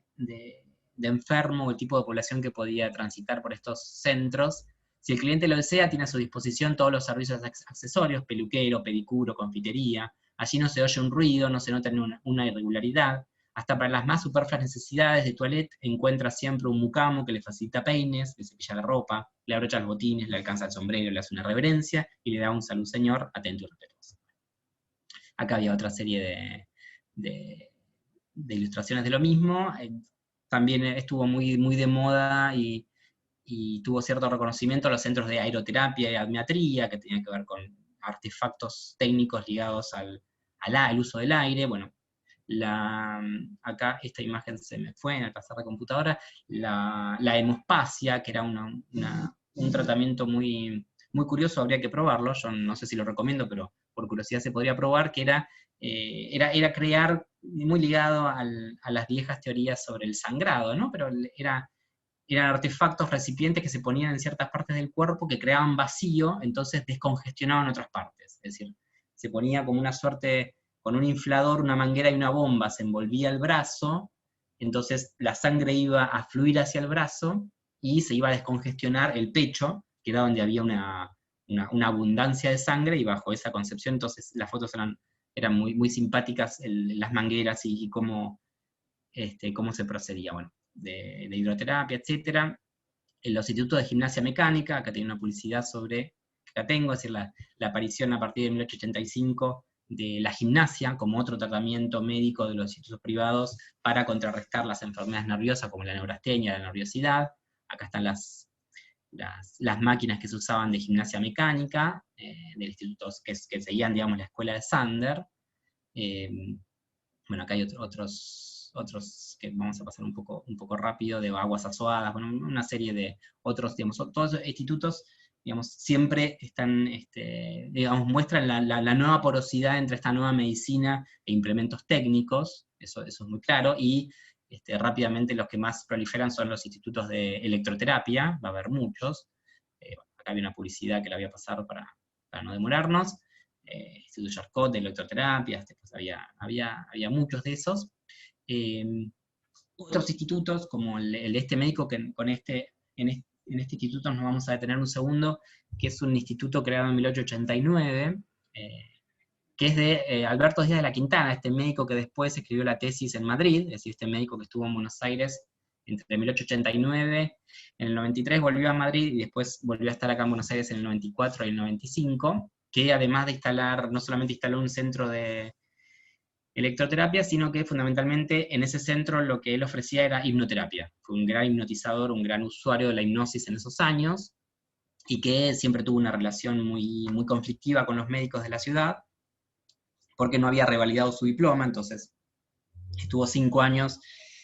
enfermo, el tipo de población que podía transitar por estos centros. Si el cliente lo desea, tiene a su disposición todos los servicios accesorios, peluquero, pedicuro, confitería. Allí no se oye un ruido, no se nota una irregularidad. Hasta para las más superfluas necesidades de toilette encuentra siempre un mucamo que le facilita peines, le cepilla la ropa, le abrocha los botines, le alcanza el sombrero, le hace una reverencia y le da un salud señor, atento y respetuoso. Acá había otra serie de ilustraciones de lo mismo. También estuvo muy, muy de moda y tuvo cierto reconocimiento a los centros de aeroterapia y admiatría, que tenían que ver con artefactos técnicos ligados al uso del aire. Bueno, acá esta imagen se me fue en el pasar de computadora, la hemospasia, que era un tratamiento muy, muy curioso, habría que probarlo, yo no sé si lo recomiendo, pero por curiosidad se podría probar, que era crear, muy ligado a las viejas teorías sobre el sangrado, ¿no? Pero eran artefactos, recipientes que se ponían en ciertas partes del cuerpo que creaban vacío, entonces descongestionaban otras partes. Es decir, se ponía como una suerte, con un inflador, una manguera y una bomba, se envolvía el brazo, entonces la sangre iba a fluir hacia el brazo y se iba a descongestionar el pecho, que era donde había una abundancia de sangre, y bajo esa concepción, entonces las fotos eran eran muy, muy simpáticas las mangueras y cómo se procedía, bueno, de hidroterapia, etc. En los institutos de gimnasia mecánica, acá tengo una publicidad sobre, que la tengo, es decir, la aparición a partir de 1885 de la gimnasia como otro tratamiento médico de los institutos privados para contrarrestar las enfermedades nerviosas como la neurastenia, la nerviosidad. Acá están las máquinas que se usaban de gimnasia mecánica, de institutos que seguían, digamos, la escuela de Sander. Bueno, acá hay otros que vamos a pasar un poco rápido, de aguas azoadas, bueno, una serie de otros, digamos, todos los institutos, digamos, siempre están, digamos, muestran la nueva porosidad entre esta nueva medicina e implementos técnicos, eso es muy claro, y rápidamente los que más proliferan son los institutos de electroterapia, va a haber muchos. Acá había una publicidad que la voy a pasar para no demorarnos. Instituto Charcot de electroterapia, pues había muchos de esos. Otros institutos, como el de este médico, que en este instituto nos vamos a detener un segundo, que es un instituto creado en 1889, que es de Alberto Díaz de la Quintana, este médico que después escribió la tesis en Madrid, es decir, este médico que estuvo en Buenos Aires entre 1889, en el 93 volvió a Madrid y después volvió a estar acá en Buenos Aires en el 94 y el 95, que además de no solamente instaló un centro de electroterapia, sino que fundamentalmente en ese centro lo que él ofrecía era hipnoterapia. Fue un gran hipnotizador, un gran usuario de la hipnosis en esos años, y que siempre tuvo una relación muy, muy conflictiva con los médicos de la ciudad, porque no había revalidado su diploma, entonces estuvo 5 años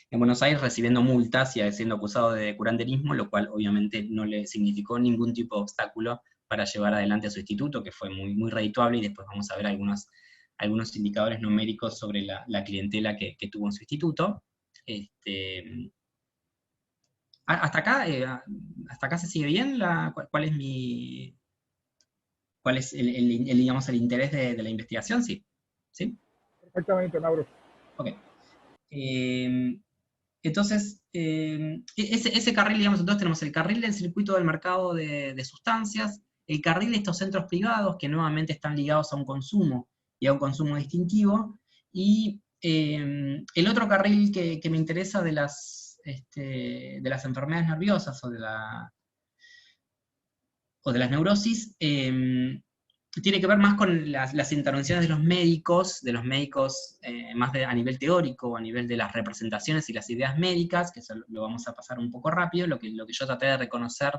en Buenos Aires recibiendo multas y siendo acusado de curanderismo, lo cual obviamente no le significó ningún tipo de obstáculo para llevar adelante a su instituto, que fue muy, muy redituable, y después vamos a ver algunos indicadores numéricos sobre la clientela que tuvo en su instituto. Hasta acá se sigue bien. ¿Cuál es digamos, el interés de la investigación? ¿Sí? Perfectamente, Mauro. Ok. Entonces, ese carril, digamos, entonces tenemos el carril del circuito del mercado de sustancias, el carril de estos centros privados, que nuevamente están ligados a un consumo y a un consumo distintivo, y el otro carril que me interesa de las enfermedades nerviosas o de las neurosis, tiene que ver más con las intervenciones de los médicos más a nivel teórico, a nivel de las representaciones y las ideas médicas, que eso lo vamos a pasar un poco rápido. Lo que yo traté de reconocer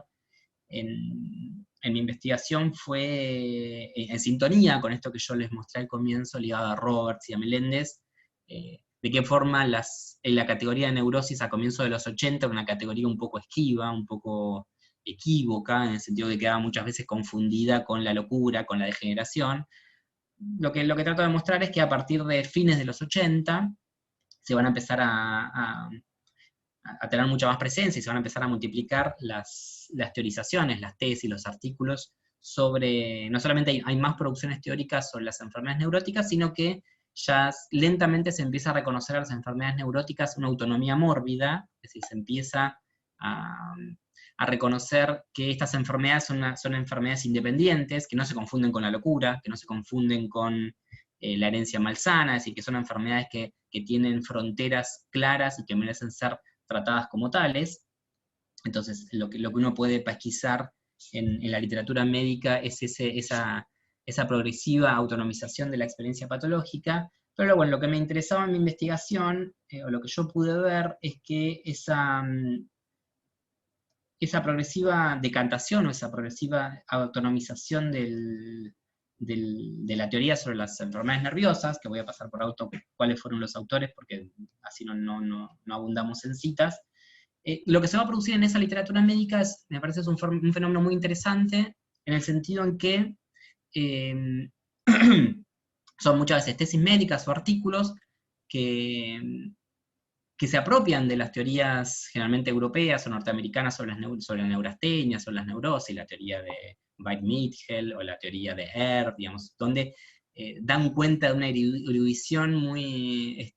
en mi investigación fue, en sintonía con esto que yo les mostré al comienzo, ligado a Roberts y a Meléndez, de qué forma en la categoría de neurosis a comienzos de los 80 era una categoría un poco esquiva, un poco equívoca, en el sentido de que quedaba muchas veces confundida con la locura, con la degeneración. Lo que trato de mostrar es que a partir de fines de los 80 se van a empezar a tener mucha más presencia y se van a empezar a multiplicar las teorizaciones, las tesis, los artículos sobre, no solamente hay más producciones teóricas sobre las enfermedades neuróticas, sino que ya lentamente se empieza a reconocer a las enfermedades neuróticas una autonomía mórbida, es decir, se empieza a reconocer que estas enfermedades son enfermedades independientes, que no se confunden con la locura, que no se confunden con la herencia malsana, es decir, que son enfermedades que tienen fronteras claras y que merecen ser tratadas como tales. Entonces, lo que uno puede pesquisar en la literatura médica es esa progresiva autonomización de la experiencia patológica, pero bueno, lo que me interesaba en mi investigación, o lo que yo pude ver, es que esa progresiva decantación o esa progresiva autonomización de la teoría sobre las enfermedades nerviosas, que voy a pasar por alto cuáles fueron los autores, porque así no abundamos en citas. Lo que se va a producir en esa literatura médica me parece un fenómeno muy interesante, en el sentido en que son muchas veces tesis médicas o artículos que se apropian de las teorías generalmente europeas o norteamericanas sobre la neurastenia, sobre las neurosis, la teoría de Weid-Mitchell o la teoría de Herr, digamos, donde dan cuenta de una erudición muy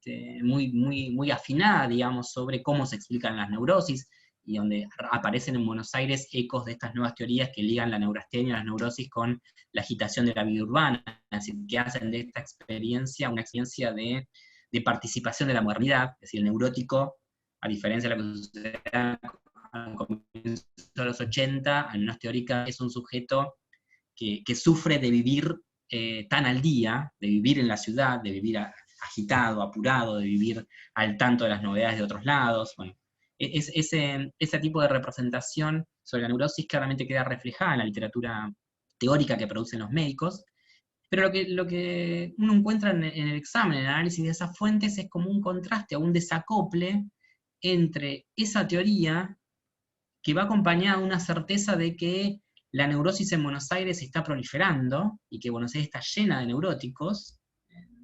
afinada, digamos, sobre cómo se explican las neurosis, y donde aparecen en Buenos Aires ecos de estas nuevas teorías que ligan la neurastenia, la neurosis con la agitación de la vida urbana, es decir, que hacen de esta experiencia una experiencia de participación de la modernidad, es decir, el neurótico, a diferencia de lo que sucede al comienzo de los 80, al menos teórica, es un sujeto que sufre de vivir tan al día, de vivir en la ciudad, de vivir agitado, apurado, de vivir al tanto de las novedades de otros lados. Bueno, ese tipo de representación sobre la neurosis claramente queda reflejada en la literatura teórica que producen los médicos, pero lo que uno encuentra en el examen, en el análisis de esas fuentes, es como un contraste o un desacople entre esa teoría que va acompañada de una certeza de que la neurosis en Buenos Aires está proliferando, y que Buenos Aires está llena de neuróticos,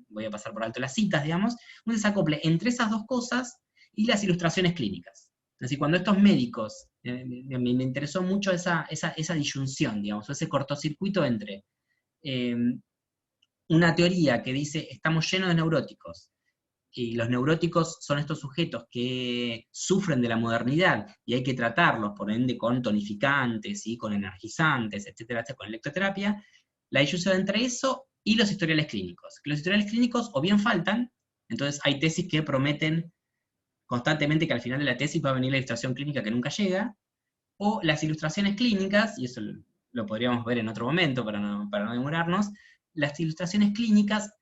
voy a pasar por alto las citas, digamos, un desacople entre esas dos cosas y las ilustraciones clínicas. Es decir, cuando estos médicos, me interesó mucho esa disyunción, digamos, o ese cortocircuito entre una teoría que dice estamos llenos de neuróticos, y los neuróticos son estos sujetos que sufren de la modernidad y hay que tratarlos, por ende, con tonificantes y con energizantes, etcétera, con electroterapia, la disyunción entre eso y los historiales clínicos. Que los historiales clínicos o bien faltan, entonces hay tesis que prometen constantemente que al final de la tesis va a venir la ilustración clínica que nunca llega, o las ilustraciones clínicas, y eso lo podríamos ver en otro momento para no demorarnos, las ilustraciones clínicas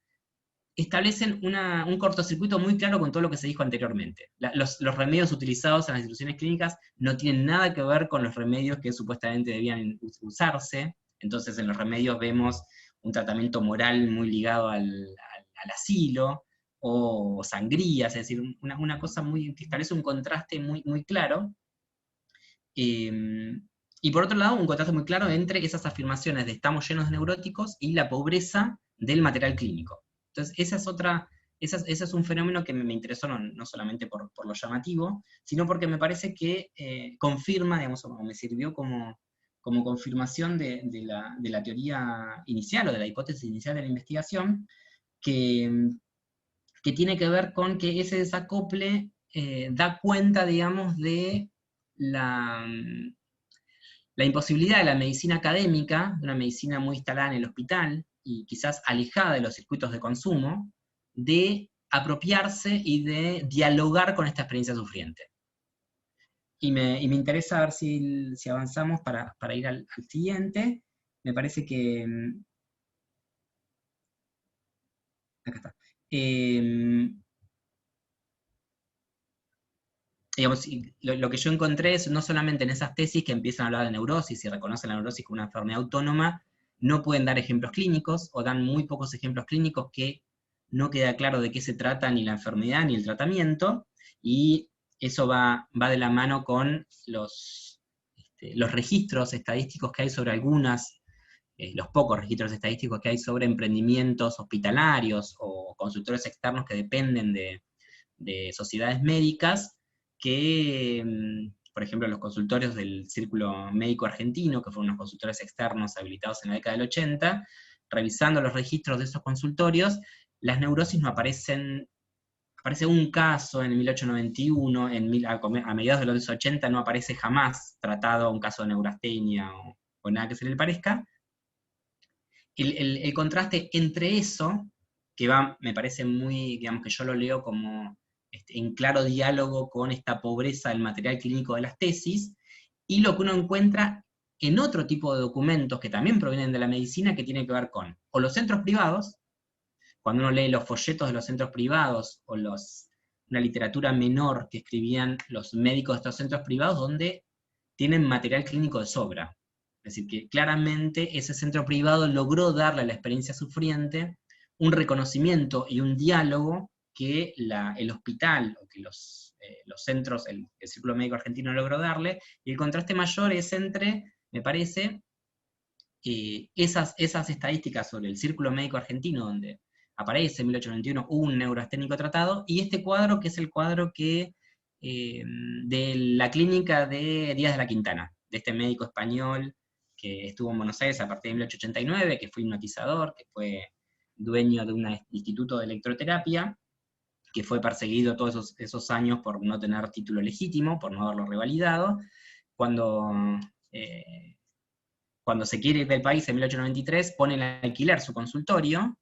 establecen un cortocircuito muy claro con todo lo que se dijo anteriormente. Los remedios utilizados en las instituciones clínicas no tienen nada que ver con los remedios que supuestamente debían usarse. Entonces en los remedios vemos un tratamiento moral muy ligado al asilo, o sangrías, es decir, una cosa que establece un contraste muy, muy claro. Y por otro lado, un contraste muy claro entre esas afirmaciones de estamos llenos de neuróticos y la pobreza del material clínico. Entonces, ese es un fenómeno que me interesó no solamente por lo llamativo, sino porque me parece que confirma, digamos, o me sirvió como confirmación de la teoría inicial, o de la hipótesis inicial de la investigación, que tiene que ver con que ese desacople da cuenta, digamos, de la imposibilidad de la medicina académica, de una medicina muy instalada en el hospital, y quizás alejada de los circuitos de consumo, de apropiarse y de dialogar con esta experiencia sufriente. Y me interesa ver si avanzamos para ir al siguiente. Me parece que... acá está. Digamos, lo que yo encontré es no solamente en esas tesis que empiezan a hablar de neurosis y reconocen la neurosis como una enfermedad autónoma, no pueden dar ejemplos clínicos, o dan muy pocos ejemplos clínicos que no queda claro de qué se trata ni la enfermedad ni el tratamiento, y eso va de la mano con los registros estadísticos que hay sobre los pocos registros estadísticos que hay sobre emprendimientos hospitalarios o consultores externos que dependen de sociedades médicas, que, por ejemplo, los consultorios del Círculo Médico Argentino, que fueron unos consultores externos habilitados en la década del 80, revisando los registros de esos consultorios, las neurosis no aparecen. Aparece un caso en 1891, a mediados de los 80 no aparece jamás tratado un caso de neurastenia o nada que se le parezca. El contraste entre eso, que me parece muy, digamos, que yo lo leo como en claro diálogo con esta pobreza del material clínico de las tesis, y lo que uno encuentra en otro tipo de documentos que también provienen de la medicina, que tiene que ver con o los centros privados, cuando uno lee los folletos de los centros privados, o una literatura menor que escribían los médicos de estos centros privados, donde tienen material clínico de sobra. Es decir, que claramente ese centro privado logró darle a la experiencia sufriente un reconocimiento y un diálogo que el hospital, o que los centros, el Círculo Médico Argentino logró darle, y el contraste mayor es entre, me parece, esas estadísticas sobre el Círculo Médico Argentino, donde aparece en 1891 un neurasténico tratado, y este cuadro, que es el cuadro de la clínica de Díaz de la Quintana, de este médico español que estuvo en Buenos Aires a partir de 1889, que fue hipnotizador, que fue dueño de un instituto de electroterapia, que fue perseguido todos esos años por no tener título legítimo, por no haberlo revalidado. Cuando se quiere ir del país en 1893, pone en alquiler su consultorio,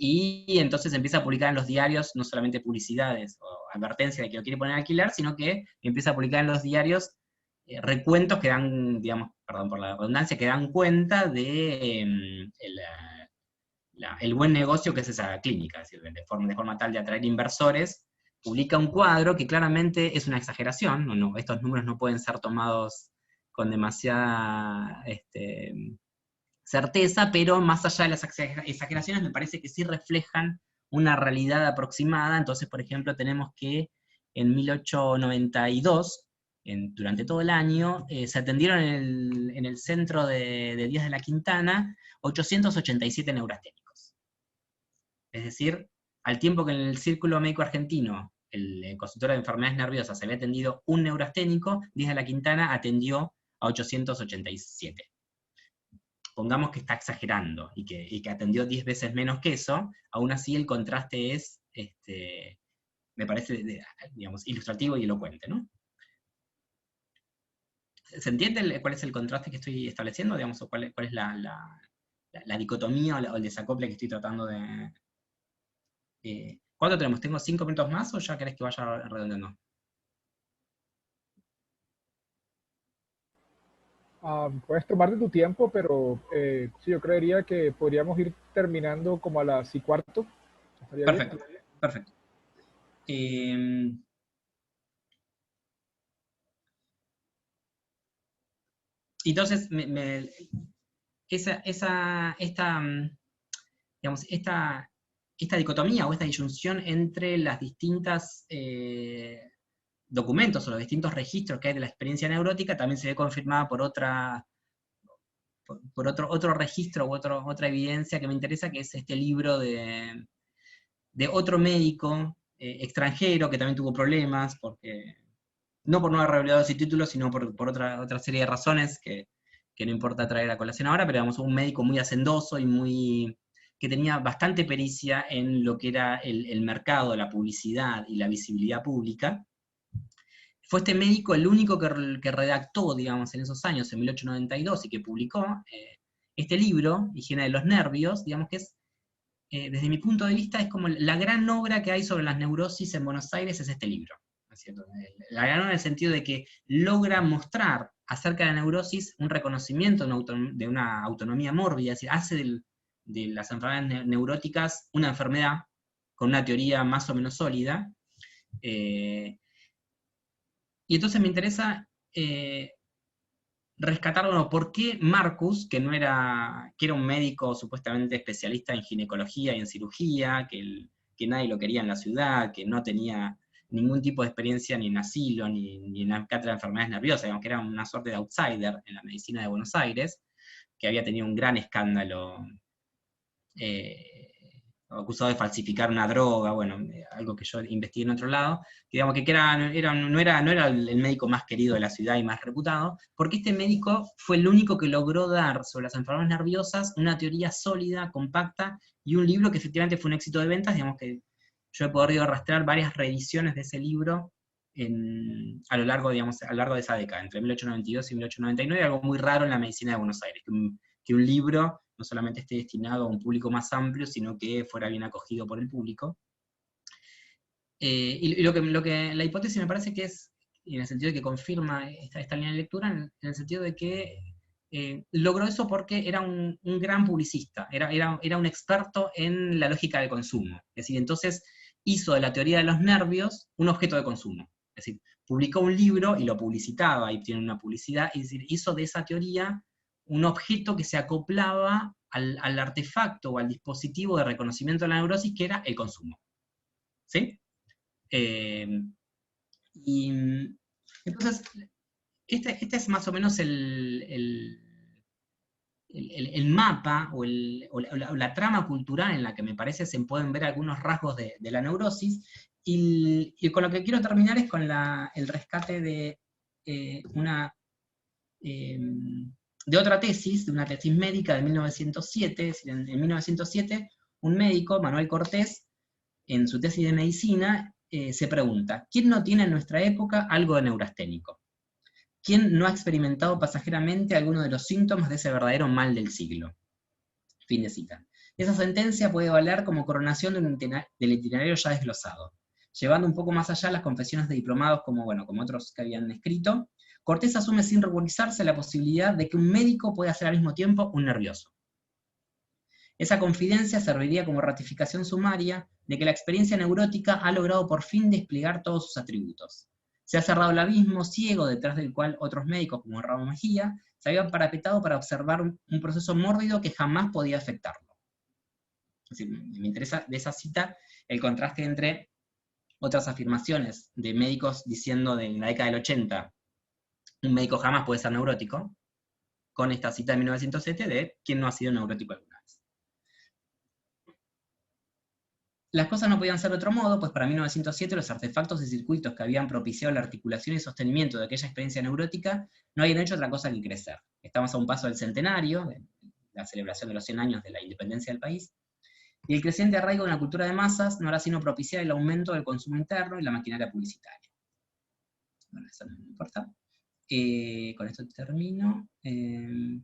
y entonces empieza a publicar en los diarios no solamente publicidades o advertencias de que lo quiere poner en alquiler, sino que empieza a publicar en los diarios recuentos que dan, digamos, perdón por la redundancia, que dan cuenta de el buen negocio que es esa clínica, es decir, de forma tal de atraer inversores. Publica un cuadro que claramente es una exageración, estos números no pueden ser tomados con demasiada certeza, pero más allá de las exageraciones me parece que sí reflejan una realidad aproximada. Entonces, por ejemplo, tenemos que en 1892, durante todo el año, se atendieron en el centro de Díaz de la Quintana 887 neurasténicos. Es decir, al tiempo que en el Círculo Médico Argentino, el consultorio de enfermedades nerviosas, se había atendido un neurasténico, Díaz de la Quintana atendió a 887. Pongamos que está exagerando, y que atendió 10 veces menos que eso, aún así el contraste es, me parece, digamos, ilustrativo y elocuente, ¿no? ¿Se entiende cuál es el contraste que estoy estableciendo, digamos, o cuál es la dicotomía o el desacople que estoy tratando de... ¿Cuánto tenemos? ¿Tengo 5 minutos más o ya querés que vaya redondeando? Puedes tomarte tu tiempo, pero sí, yo creería que podríamos ir terminando como a las 1:15. ¿Estaría Perfecto, bien? perfecto. Entonces, esta dicotomía o esta disyunción entre las distintas documentos o los distintos registros que hay de la experiencia neurótica también se ve confirmada por otro registro u otra evidencia que me interesa, que es este libro de otro médico extranjero que también tuvo problemas, no por no haber revelado ese título, sino por otra serie de razones que no importa traer a colación ahora, pero digamos, un médico muy hacendoso y que tenía bastante pericia en lo que era el mercado, la publicidad y la visibilidad pública. Fue este médico el único que redactó, digamos, en esos años, en 1892, y que publicó este libro, Higiene de los Nervios, digamos que es, desde mi punto de vista, es como la gran obra que hay sobre las neurosis en Buenos Aires, es este libro. ¿No es cierto? La gran obra en el sentido de que logra mostrar acerca de la neurosis un reconocimiento de una autonomía mórbida, es decir, hace de las enfermedades neuróticas una enfermedad con una teoría más o menos sólida. Y entonces me interesa rescatar, bueno, por qué Marcus, que era un médico supuestamente especialista en ginecología y en cirugía, que nadie lo quería en la ciudad, que no tenía ningún tipo de experiencia ni en asilo, ni en la cátedra de enfermedades nerviosas, digamos que era una suerte de outsider en la medicina de Buenos Aires, que había tenido un gran escándalo, acusado de falsificar una droga, bueno, algo que yo investigué en otro lado, que digamos que no era el médico más querido de la ciudad y más reputado, porque este médico fue el único que logró dar sobre las enfermedades nerviosas una teoría sólida, compacta, y un libro que efectivamente fue un éxito de ventas. Digamos que yo he podido arrastrar varias reediciones de ese libro a lo largo de esa década, entre 1892 y 1899, algo muy raro en la medicina de Buenos Aires, que un libro no solamente esté destinado a un público más amplio, sino que fuera bien acogido por el público. Y lo que la hipótesis me parece que es, en el sentido de que confirma esta línea de lectura, en el sentido de que logró eso porque era un gran publicista, era un experto en la lógica del consumo. Es decir, entonces hizo de la teoría de los nervios un objeto de consumo. Es decir, publicó un libro y lo publicitaba, y tiene una publicidad, es decir, hizo de esa teoría un objeto que se acoplaba al artefacto o al dispositivo de reconocimiento de la neurosis, que era el consumo. ¿Sí? Y entonces, este es más o menos el mapa o la trama cultural en la que me parece se pueden ver algunos rasgos de la neurosis, y con lo que quiero terminar es con el rescate de de otra tesis, de una tesis médica de 1907, es decir, en 1907, un médico, Manuel Cortés, en su tesis de medicina, se pregunta, ¿quién no tiene en nuestra época algo de neurasténico? ¿Quién no ha experimentado pasajeramente alguno de los síntomas de ese verdadero mal del siglo? Fin de cita. Esa sentencia puede valer como coronación del itinerario ya desglosado. Llevando un poco más allá las confesiones de diplomados como otros que habían escrito, Cortés asume sin ruborizarse la posibilidad de que un médico pueda ser al mismo tiempo un nervioso. Esa confidencia serviría como ratificación sumaria de que la experiencia neurótica ha logrado por fin desplegar todos sus atributos. Se ha cerrado el abismo ciego detrás del cual otros médicos, como Ramos Mejía, se habían parapetado para observar un proceso mórbido que jamás podía afectarlo. Es decir, me interesa de esa cita el contraste entre otras afirmaciones de médicos diciendo en la década del 80, un médico jamás puede ser neurótico, con esta cita de 1907 de quién no ha sido neurótico alguna vez. Las cosas no podían ser de otro modo, pues para 1907 los artefactos y circuitos que habían propiciado la articulación y sostenimiento de aquella experiencia neurótica no habían hecho otra cosa que crecer. Estamos a un paso del centenario, de la celebración de los 100 años de la independencia del país, y el creciente arraigo de una cultura de masas no hará sino propiciar el aumento del consumo interno y la maquinaria publicitaria. Bueno, eso no me importa. Con esto termino. Y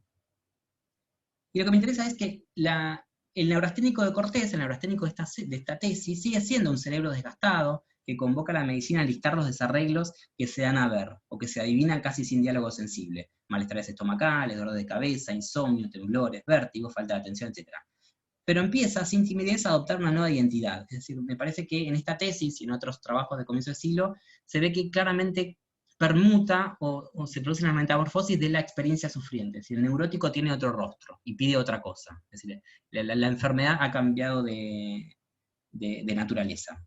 lo que me interesa es que el neurasténico de Cortés, el neurasténico de esta tesis, sigue siendo un cerebro desgastado que convoca a la medicina a listar los desarreglos que se dan a ver, o que se adivinan casi sin diálogo sensible. Malestares estomacales, dolor de cabeza, insomnio, temblores, vértigo, falta de atención, etc. Pero empieza, sin timidez, a adoptar una nueva identidad. Es decir, me parece que en esta tesis y en otros trabajos de comienzo de siglo, se ve que claramente permuta o se produce una metamorfosis de la experiencia sufriente. Es decir, el neurótico tiene otro rostro y pide otra cosa. Es decir, la enfermedad ha cambiado de naturaleza.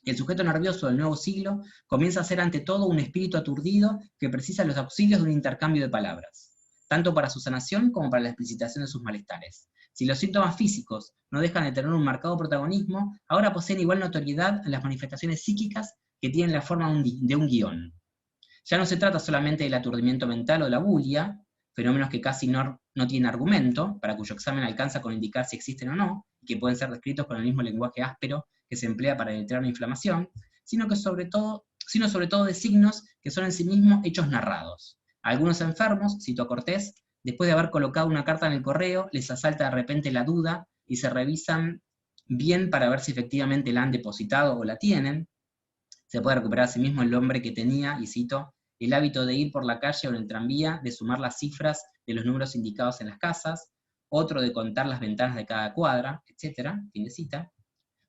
El sujeto nervioso del nuevo siglo comienza a ser ante todo un espíritu aturdido que precisa los auxilios de un intercambio de palabras, tanto para su sanación como para la explicitación de sus malestares. Si los síntomas físicos no dejan de tener un marcado protagonismo, ahora poseen igual notoriedad en las manifestaciones psíquicas que tienen la forma de un guión. Ya no se trata solamente del aturdimiento mental o de la bulia, fenómenos que casi no tienen argumento, para cuyo examen alcanza con indicar si existen o no, y que pueden ser descritos con el mismo lenguaje áspero que se emplea para detener una inflamación, sino sobre todo de signos que son en sí mismos hechos narrados. A algunos enfermos, cito a Cortés, después de haber colocado una carta en el correo, les asalta de repente la duda y se revisan bien para ver si efectivamente la han depositado o la tienen. Se puede recuperar a sí mismo el hombre que tenía, y cito, el hábito de ir por la calle o en el tranvía, de sumar las cifras de los números indicados en las casas, otro de contar las ventanas de cada cuadra, etc. Fin de cita.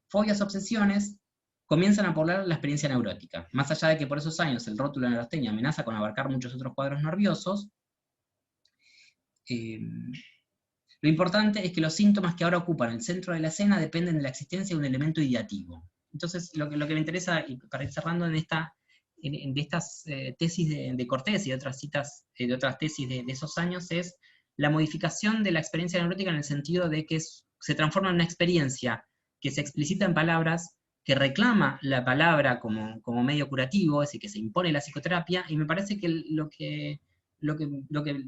Fobias, obsesiones, comienzan a poblar la experiencia neurótica. Más allá de que por esos años el rótulo neurastenia amenaza con abarcar muchos otros cuadros nerviosos, lo importante es que los síntomas que ahora ocupan el centro de la escena dependen de la existencia de un elemento ideativo. Entonces, lo que me interesa, y para ir cerrando de estas tesis de Cortés y de otras citas, de otras tesis de esos años, es la modificación de la experiencia neurótica en el sentido de que se transforma en una experiencia que se explicita en palabras, que reclama la palabra como medio curativo, es decir, que se impone la psicoterapia, y me parece que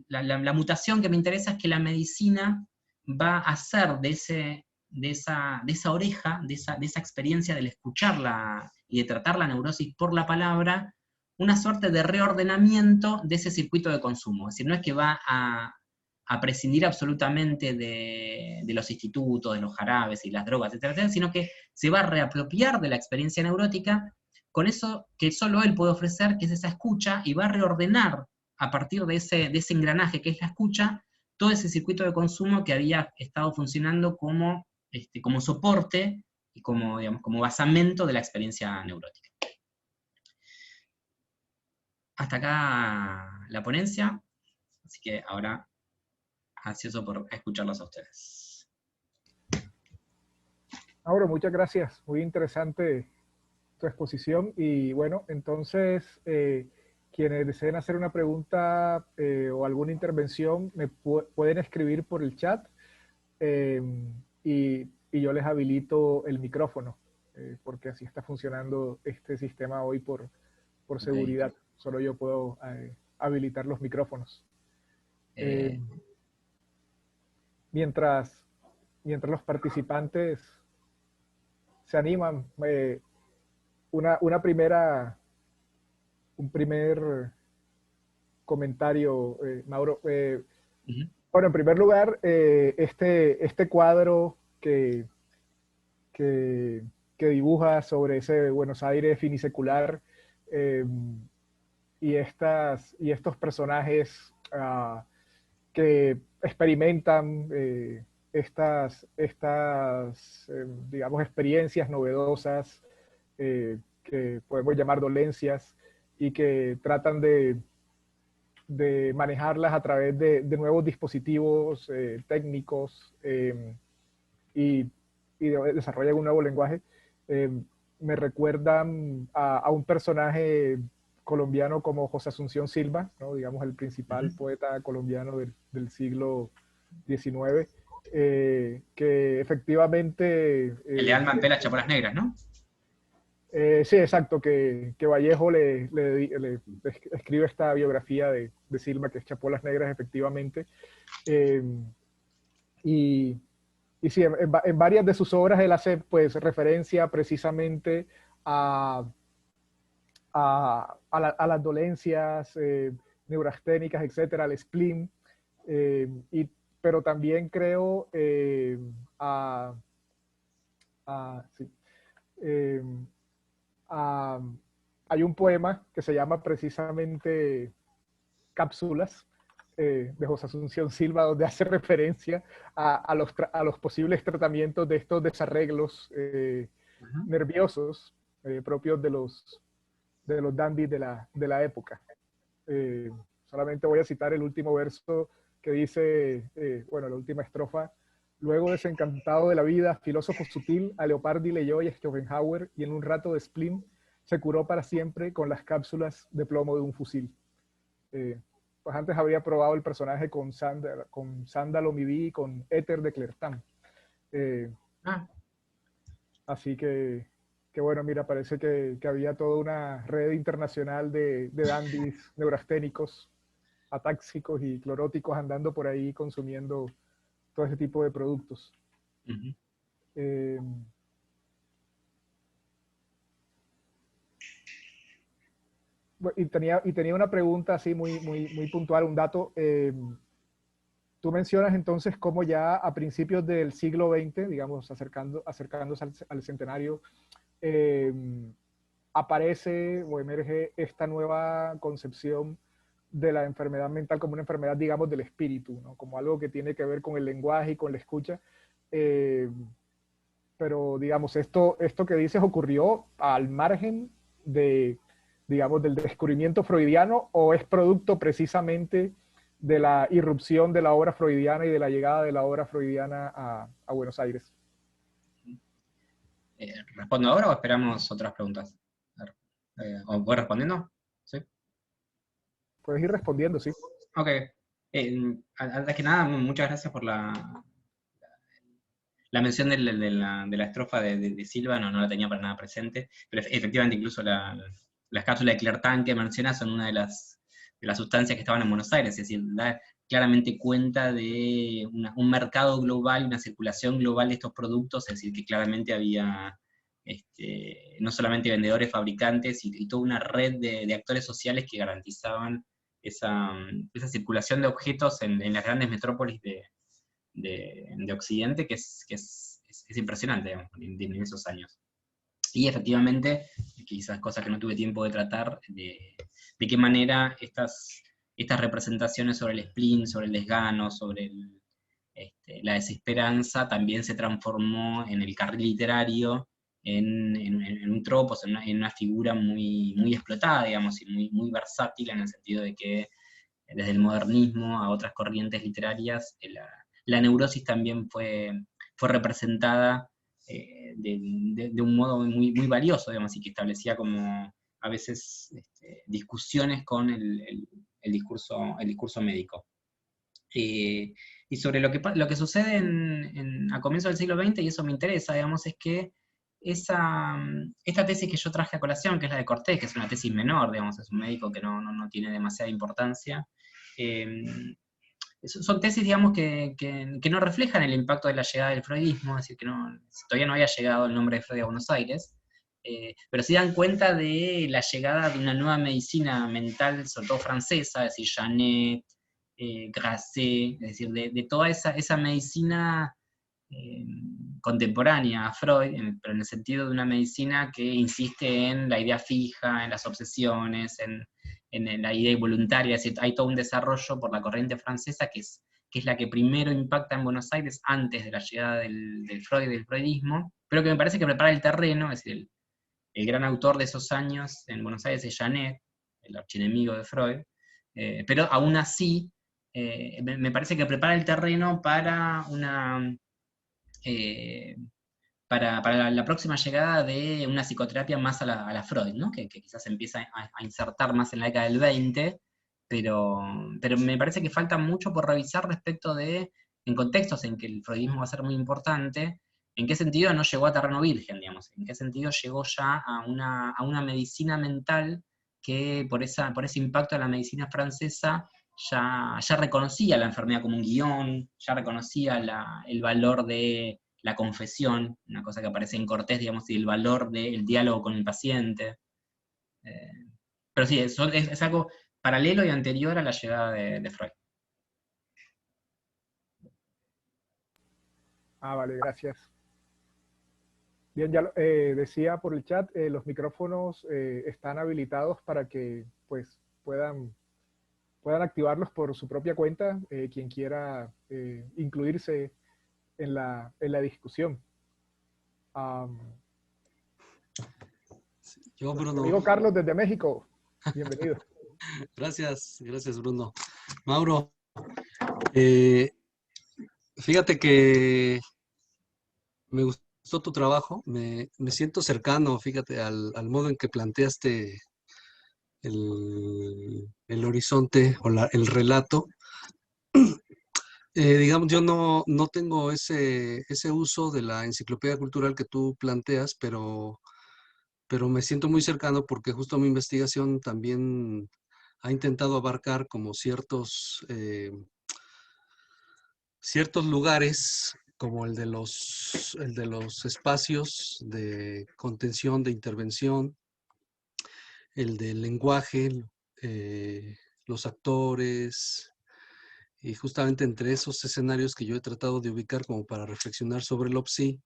la mutación que me interesa es que la medicina va a hacer de esa oreja, de esa experiencia del escucharla y de tratar la neurosis por la palabra, una suerte de reordenamiento de ese circuito de consumo. Es decir, no es que va a prescindir absolutamente de los institutos, de los jarabes y las drogas, etcétera, sino que se va a reapropiar de la experiencia neurótica con eso que solo él puede ofrecer, que es esa escucha, y va a reordenar a partir de ese engranaje que es la escucha, todo ese circuito de consumo que había estado funcionando como soporte y como basamento de la experiencia neurótica. Hasta acá la ponencia, así que ahora ansioso por escucharlos a ustedes. Mauro, muchas gracias, muy interesante tu exposición, y bueno, entonces quienes deseen hacer una pregunta o alguna intervención me pueden escribir por el chat y yo les habilito el micrófono, porque así está funcionando este sistema hoy por seguridad. Okay. Solo yo puedo habilitar los micrófonos. Mientras los participantes se animan. Un primer comentario, Mauro. Bueno, en primer lugar, este cuadro que, que dibuja sobre ese Buenos Aires finisecular, y estos personajes que experimentan digamos, experiencias novedosas, que podemos llamar dolencias, y que tratan de manejarlas a través de nuevos dispositivos técnicos, y desarrollan un nuevo lenguaje. Me recuerdan a un personaje colombiano como José Asunción Silva, ¿no? Digamos el principal poeta colombiano del siglo XIX, que efectivamente... el de Alma en Pelas Chapolas Negras, ¿no? Sí, exacto, que Vallejo le escribe esta biografía de Silva, que es Chapolas Negras, efectivamente. Y sí, en varias de sus obras él hace pues referencia precisamente a las dolencias neurasténicas, etcétera, al spleen, pero también creo sí, hay un poema que se llama precisamente Cápsulas, de José Asunción Silva, donde hace referencia a los posibles tratamientos de estos desarreglos nerviosos propios de los dandies de la época. Solamente voy a citar el último verso que dice, bueno, la última estrofa: luego desencantado de la vida, filósofo sutil, a Leopardi leyó y a Schopenhauer, y en un rato de spleen se curó para siempre con las cápsulas de plomo de un fusil. Pues antes había probado el personaje con Sándalo Mibí y con Éter de Clertán. Así que bueno, mira, parece que había toda una red internacional de dandis neurasténicos, atáxicos y cloróticos andando por ahí consumiendo todo ese tipo de productos. Y tenía una pregunta así muy puntual, un dato. Tú mencionas entonces cómo ya a principios del siglo XX, digamos, acercándose al centenario, aparece o emerge esta nueva concepción de la enfermedad mental como una enfermedad, digamos, del espíritu, ¿no? Como algo que tiene que ver con el lenguaje y con la escucha. Pero, digamos, esto que dices ocurrió al margen digamos, del descubrimiento freudiano, o es producto precisamente de la irrupción de la obra freudiana y de la llegada de la obra freudiana a Buenos Aires. ¿Respondo ahora o esperamos otras preguntas? ¿O voy respondiendo? ¿Sí? Puedes ir respondiendo, sí. Ok. Antes que nada, muchas gracias por la mención de la estrofa de Silva, no la tenía para nada presente, pero efectivamente incluso las cápsulas de Clertán que mencionas son una de las sustancias que estaban en Buenos Aires, es decir, da claramente cuenta de un mercado global, una circulación global de estos productos, es decir, que claramente había no solamente vendedores, fabricantes, y toda una red de actores sociales que garantizaban esa circulación de objetos en las grandes metrópolis de Occidente, que es impresionante, digamos, en esos años. Y efectivamente, quizás cosas que no tuve tiempo de tratar, de qué manera estas representaciones sobre el spleen, sobre el desgano, sobre la desesperanza, también se transformó en el carril literario, en un tropos, en una figura muy explotada, digamos, y muy versátil, en el sentido de que desde el modernismo a otras corrientes literarias, la neurosis también fue representada de un modo muy valioso, digamos, y que establecía como a veces discusiones con el discurso médico. Y sobre lo que sucede a comienzos del siglo XX, y eso me interesa, digamos, es que esta tesis que yo traje a colación, que es la de Cortés, que es una tesis menor, digamos, es un médico que no tiene demasiada importancia, son tesis, digamos, que no reflejan el impacto de la llegada del freudismo, es decir, que todavía no había llegado el nombre de Freud a Buenos Aires, pero sí dan cuenta de la llegada de una nueva medicina mental, sobre todo francesa, es decir, Janet, Grasset, es decir, de toda esa medicina contemporánea a Freud, pero en el sentido de una medicina que insiste en la idea fija, en las obsesiones, en la idea voluntaria, es decir, hay todo un desarrollo por la corriente francesa que es la que primero impacta en Buenos Aires antes de la llegada del Freud y del freudismo, pero que me parece que prepara el terreno, es decir, el gran autor de esos años en Buenos Aires es Janet, el archienemigo de Freud, pero aún así me parece que prepara el terreno para eh, para la próxima llegada de una psicoterapia más a la Freud, ¿no? Que quizás empieza a insertar más en la década del 20, pero me parece que falta mucho por revisar respecto de, en contextos en que el freudismo va a ser muy importante, en qué sentido no llegó a terreno virgen, digamos, en qué sentido llegó ya a una medicina mental que por ese impacto de la medicina francesa ya reconocía la enfermedad como un guión, ya reconocía el valor de la confesión, una cosa que aparece en Cortés, digamos, y el valor del diálogo con el paciente. Eh, pero sí, es algo paralelo y anterior a la llegada de Freud. Ah, vale, gracias. Bien, ya decía por el chat, los micrófonos están habilitados para que pues puedan activarlos por su propia cuenta, quien quiera incluirse en la discusión. Yo, Nuestro Bruno. amigo Carlos desde México, bienvenido. Gracias, Bruno. Mauro, fíjate que me gustó tu trabajo, me siento cercano, fíjate, al modo en que planteaste el horizonte o el relato. Digamos, yo no tengo ese uso de la enciclopedia cultural que tú planteas, pero me siento muy cercano porque justo mi investigación también ha intentado abarcar como ciertos lugares, como el de los espacios de contención, de intervención, el del lenguaje, los actores, y justamente entre esos escenarios que yo he tratado de ubicar como para reflexionar sobre el OPSI,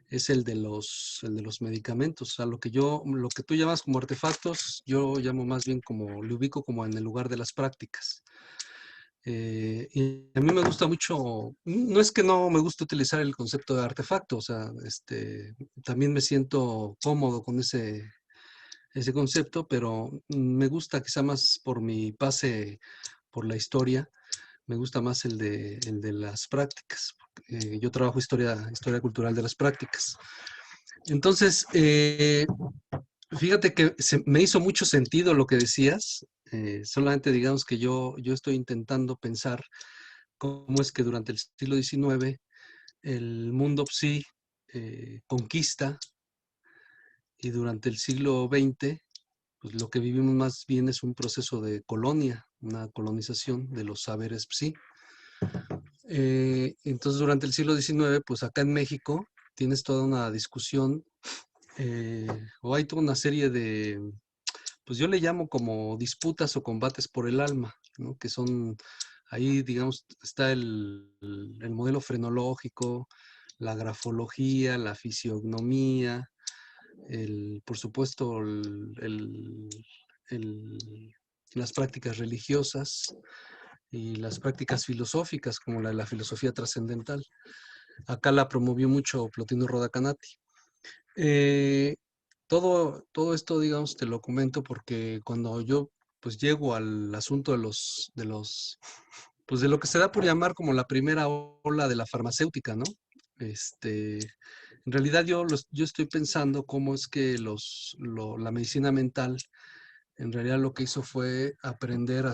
es el de los medicamentos. O sea, lo que tú llamas como artefactos, yo llamo más bien le ubico como en el lugar de las prácticas. Y a mí me gusta mucho, no es que no me guste utilizar el concepto de artefacto, o sea, también me siento cómodo con ese concepto, pero me gusta quizá más por mi pase por la historia, me gusta más el de las prácticas. Yo trabajo historia cultural de las prácticas. Entonces, fíjate que me hizo mucho sentido lo que decías. Solamente digamos que yo estoy intentando pensar cómo es que durante el siglo XIX el mundo psi conquista, y durante el siglo XX pues lo que vivimos más bien es un proceso de colonia, una colonización de los saberes psi. Entonces durante el siglo XIX, pues acá en México tienes toda una discusión, o hay toda una serie de, pues yo le llamo como disputas o combates por el alma, ¿no? Que son, ahí digamos, está el modelo frenológico, la grafología, la fisiognomía, por supuesto, las prácticas religiosas y las prácticas filosóficas, como la de la filosofía trascendental. Acá la promovió mucho Plotino Roda Canati. Todo esto, digamos, te lo comento porque cuando yo pues llego al asunto pues de lo que se da por llamar como la primera ola de la farmacéutica, ¿no? En realidad yo estoy pensando cómo es que la medicina mental en realidad lo que hizo fue aprender a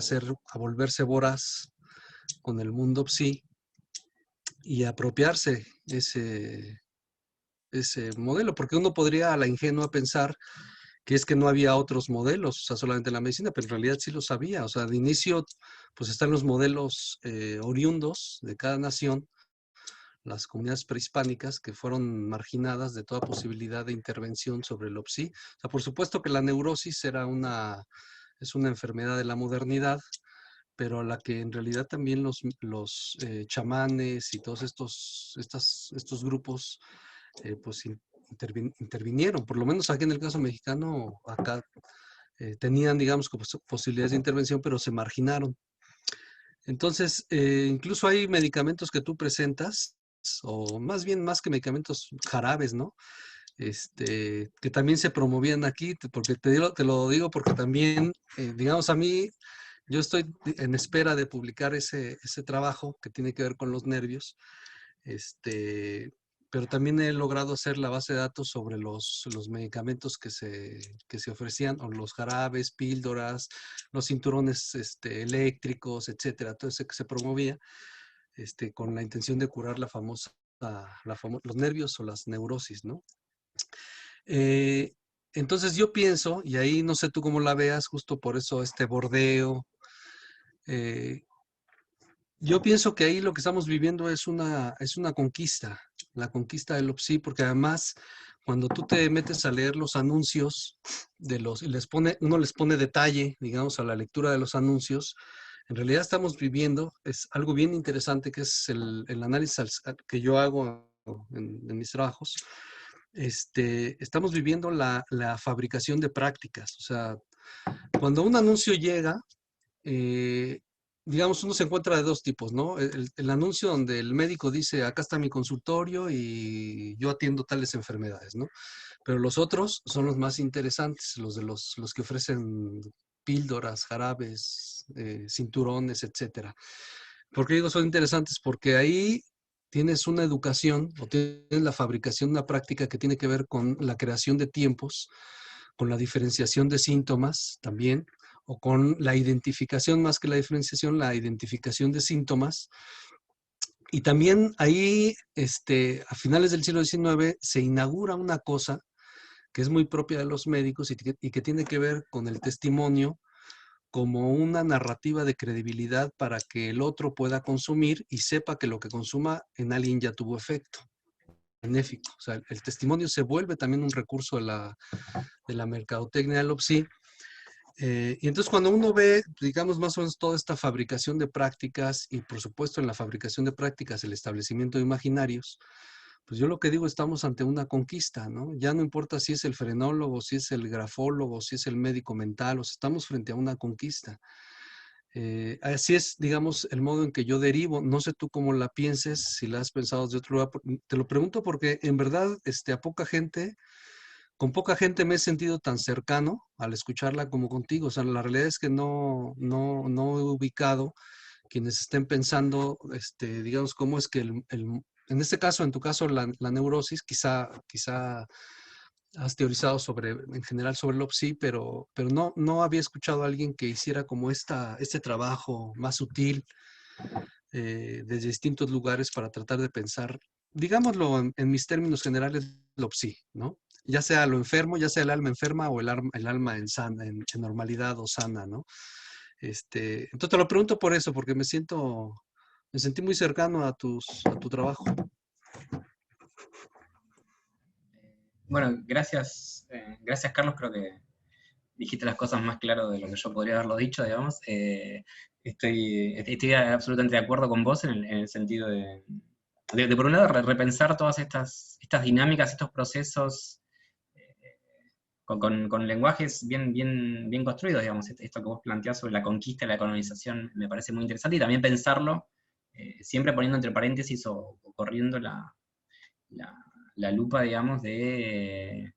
volverse voraz con el mundo psi y apropiarse ese modelo, porque uno podría a la ingenua pensar que es que no había otros modelos, o sea, solamente la medicina, pero en realidad sí lo sabía. O sea, de inicio, pues están los modelos oriundos de cada nación, las comunidades prehispánicas que fueron marginadas de toda posibilidad de intervención sobre el OPSI. O sea, por supuesto que la neurosis es una enfermedad de la modernidad, pero a la que en realidad también los chamanes y todos estos grupos pues intervinieron. Por lo menos aquí en el caso mexicano, acá tenían, digamos, posibilidades de intervención, pero se marginaron. Entonces, incluso hay medicamentos que tú presentas, o más bien, más que medicamentos, jarabes, ¿no? Que también se promovían aquí, porque te lo digo porque también, digamos, a mí, yo estoy en espera de publicar ese trabajo que tiene que ver con los nervios, pero también he logrado hacer la base de datos sobre los medicamentos que se ofrecían, o los jarabes, píldoras, los cinturones eléctricos, etcétera, todo eso que se promovía con la intención de curar los nervios o las neurosis, ¿no? Entonces yo pienso, y ahí no sé tú cómo la veas, justo por eso este bordeo, yo pienso que ahí lo que estamos viviendo es una conquista, la conquista del OPSI, porque además cuando tú te metes a leer los anuncios y uno les pone detalle, digamos, a la lectura de los anuncios, en realidad estamos viviendo, es algo bien interesante, que es el análisis que yo hago en mis trabajos. Estamos viviendo la fabricación de prácticas. O sea, cuando un anuncio llega, digamos, uno se encuentra de dos tipos, ¿no? El anuncio donde el médico dice, acá está mi consultorio y yo atiendo tales enfermedades, ¿no? Pero los otros son los más interesantes, los que ofrecen píldoras, jarabes, cinturones, etcétera. ¿Por qué digo son interesantes? Porque ahí tienes una educación o tienes la fabricación de una práctica que tiene que ver con la creación de tiempos, con la diferenciación de síntomas también, o con la identificación, más que la diferenciación, la identificación de síntomas. Y también ahí, a finales del siglo XIX, se inaugura una cosa que es muy propia de los médicos y que tiene que ver con el testimonio como una narrativa de credibilidad para que el otro pueda consumir y sepa que lo que consuma en alguien ya tuvo efecto benéfico. O sea, el testimonio se vuelve también un recurso de la mercadotecnia del OPSI. Y entonces cuando uno ve, digamos, más o menos toda esta fabricación de prácticas y por supuesto en la fabricación de prácticas el establecimiento de imaginarios, pues yo lo que digo, estamos ante una conquista, ¿no? Ya no importa si es el frenólogo, si es el grafólogo, si es el médico mental, o sea, estamos frente a una conquista. Así es, digamos, el modo en que yo derivo. No sé tú cómo la pienses, si la has pensado de otro lugar. Te lo pregunto porque en verdad, con poca gente me he sentido tan cercano al escucharla como contigo. O sea, la realidad es que no he ubicado quienes estén pensando, digamos, cómo es que en este caso, en tu caso, la neurosis, quizá has teorizado en general sobre el OPSI, pero no había escuchado a alguien que hiciera como este trabajo más sutil desde distintos lugares para tratar de pensar, digámoslo en mis términos generales, el OPSI, ¿no? Ya sea lo enfermo, ya sea el alma enferma o el alma en normalidad o sana, ¿no? Entonces te lo pregunto por eso, porque me sentí muy cercano a tu trabajo. Bueno, gracias Carlos, creo que dijiste las cosas más claro de lo que yo podría haberlo dicho, digamos. Estoy absolutamente de acuerdo con vos en el sentido de por un lado, repensar todas estas dinámicas, estos procesos con lenguajes bien construidos, digamos. Esto que vos planteás sobre la conquista y la colonización me parece muy interesante, y también pensarlo siempre poniendo entre paréntesis o corriendo la lupa, digamos, de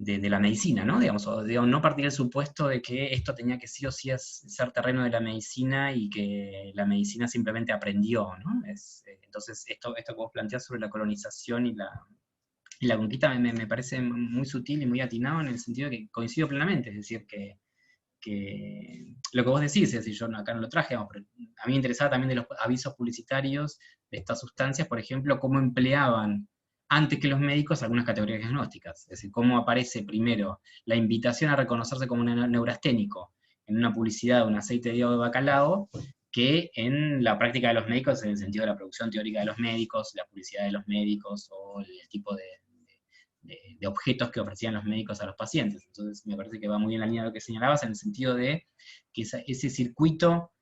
la medicina, ¿no? Digamos, o no partir del supuesto de que esto tenía que sí o sí ser terreno de la medicina y que la medicina simplemente aprendió, ¿no? Entonces, esto que vos planteás sobre la colonización y la conquista me parece muy sutil y muy atinado en el sentido de que coincido plenamente, es decir, que lo que vos decís, es decir, yo acá no lo traje, pero a mí me interesaba también de los avisos publicitarios de estas sustancias, por ejemplo, cómo empleaban antes que los médicos algunas categorías diagnósticas. Es decir, cómo aparece primero la invitación a reconocerse como un neurasténico en una publicidad de un aceite de hígado de bacalao, que en la práctica de los médicos, en el sentido de la producción teórica de los médicos, la publicidad de los médicos, o el tipo de objetos que ofrecían los médicos a los pacientes. Entonces me parece que va muy bien la línea de lo que señalabas, en el sentido de que ese circuito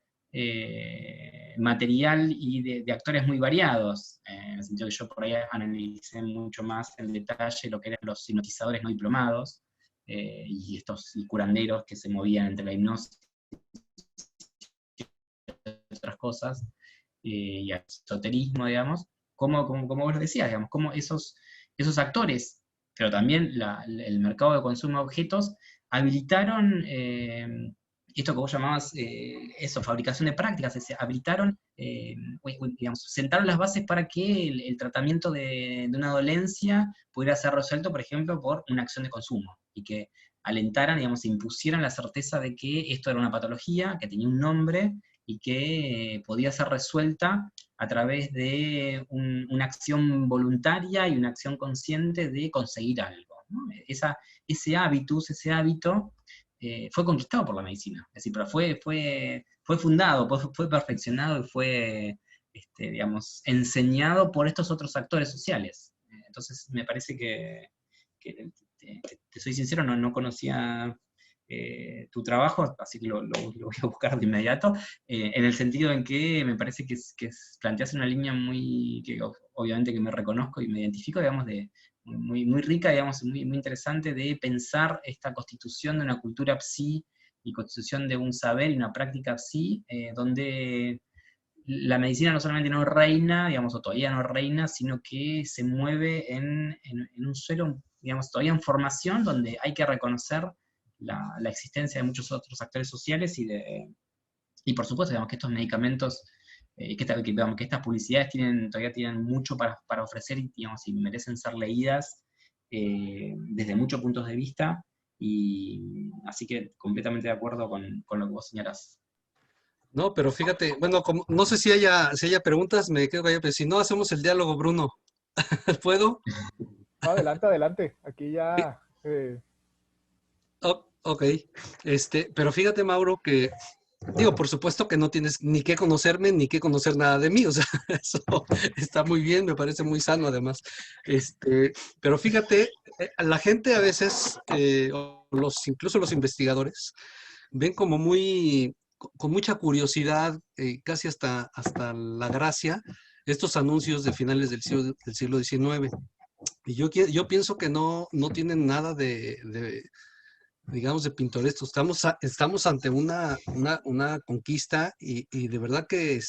material y de actores muy variados, en el sentido que yo por ahí analicé mucho más en detalle lo que eran los hipnotizadores no diplomados, y estos curanderos que se movían entre la hipnosis y otras cosas, y el esoterismo, digamos, como vos lo decías, digamos, como esos actores, pero también el mercado de consumo de objetos, habilitaron esto que vos llamabas, fabricación de prácticas, habilitaron, digamos, sentaron las bases para que el tratamiento de una dolencia pudiera ser resuelto, por ejemplo, por una acción de consumo, y que alentaran, digamos, impusieran la certeza de que esto era una patología, que tenía un nombre, y que podía ser resuelta a través de una acción voluntaria y una acción consciente de conseguir algo, ¿no? Ese hábito fue conquistado por la medicina, es decir, pero fue fundado, fue perfeccionado y fue, digamos, enseñado por estos otros actores sociales. Entonces me parece que te soy sincero, no conocía tu trabajo, así que lo voy a buscar de inmediato, en el sentido en que me parece que planteas una línea que obviamente que me reconozco y me identifico, digamos, muy rica, digamos, muy interesante, de pensar esta constitución de una cultura psi y constitución de un saber y una práctica psi, donde la medicina no solamente no reina, digamos, o todavía no reina, sino que se mueve en un suelo, digamos, todavía en formación, donde hay que reconocer la existencia de muchos otros actores sociales y por supuesto, digamos, que estos medicamentos, digamos, que estas publicidades todavía tienen mucho para ofrecer, y, digamos, y merecen ser leídas desde muchos puntos de vista, y así que completamente de acuerdo con lo que vos señalás. No, pero fíjate, bueno, no sé si haya preguntas, me quedo callado, pero si no, hacemos el diálogo, Bruno. ¿Puedo? Adelante, adelante. Aquí ya... Ok, pero fíjate, Mauro, que digo, por supuesto que no tienes ni que conocerme ni que conocer nada de mí, o sea, eso está muy bien, me parece muy sano además. Pero fíjate, la gente a veces, incluso los investigadores, ven como con mucha curiosidad, casi hasta la gracia, estos anuncios de finales del siglo XIX. Y yo pienso que no tienen nada digamos, de pintoresco. Estamos ante una conquista y de verdad que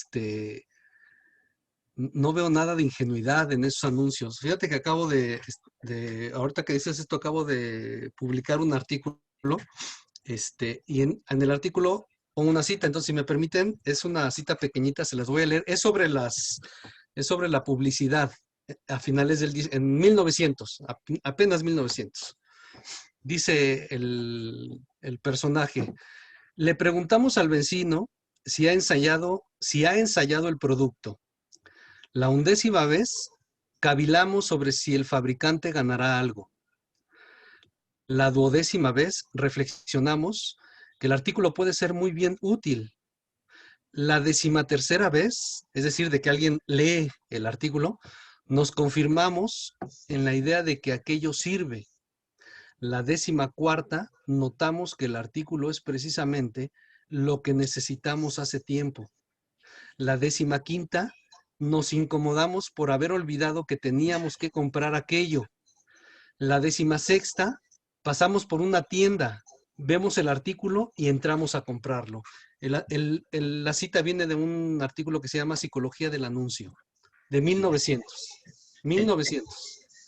no veo nada de ingenuidad en esos anuncios. Fíjate que ahorita que dices esto, acabo de publicar un artículo, y en el artículo pongo una cita. Entonces, si me permiten, es una cita pequeñita, se las voy a leer. Es sobre la publicidad en 1900, apenas 1900. Dice el personaje: le preguntamos al vecino si ha ensayado el producto. La 11ª vez cavilamos sobre si el fabricante ganará algo. La 12ª vez reflexionamos que el artículo puede ser muy bien útil. La 13ª vez, es decir, de que alguien lee el artículo, nos confirmamos en la idea de que aquello sirve. La 14ª, notamos que el artículo es precisamente lo que necesitamos hace tiempo. La 15ª, nos incomodamos por haber olvidado que teníamos que comprar aquello. La 16ª, pasamos por una tienda, vemos el artículo y entramos a comprarlo. La cita viene de un artículo que se llama Psicología del Anuncio, de 1900. 1900.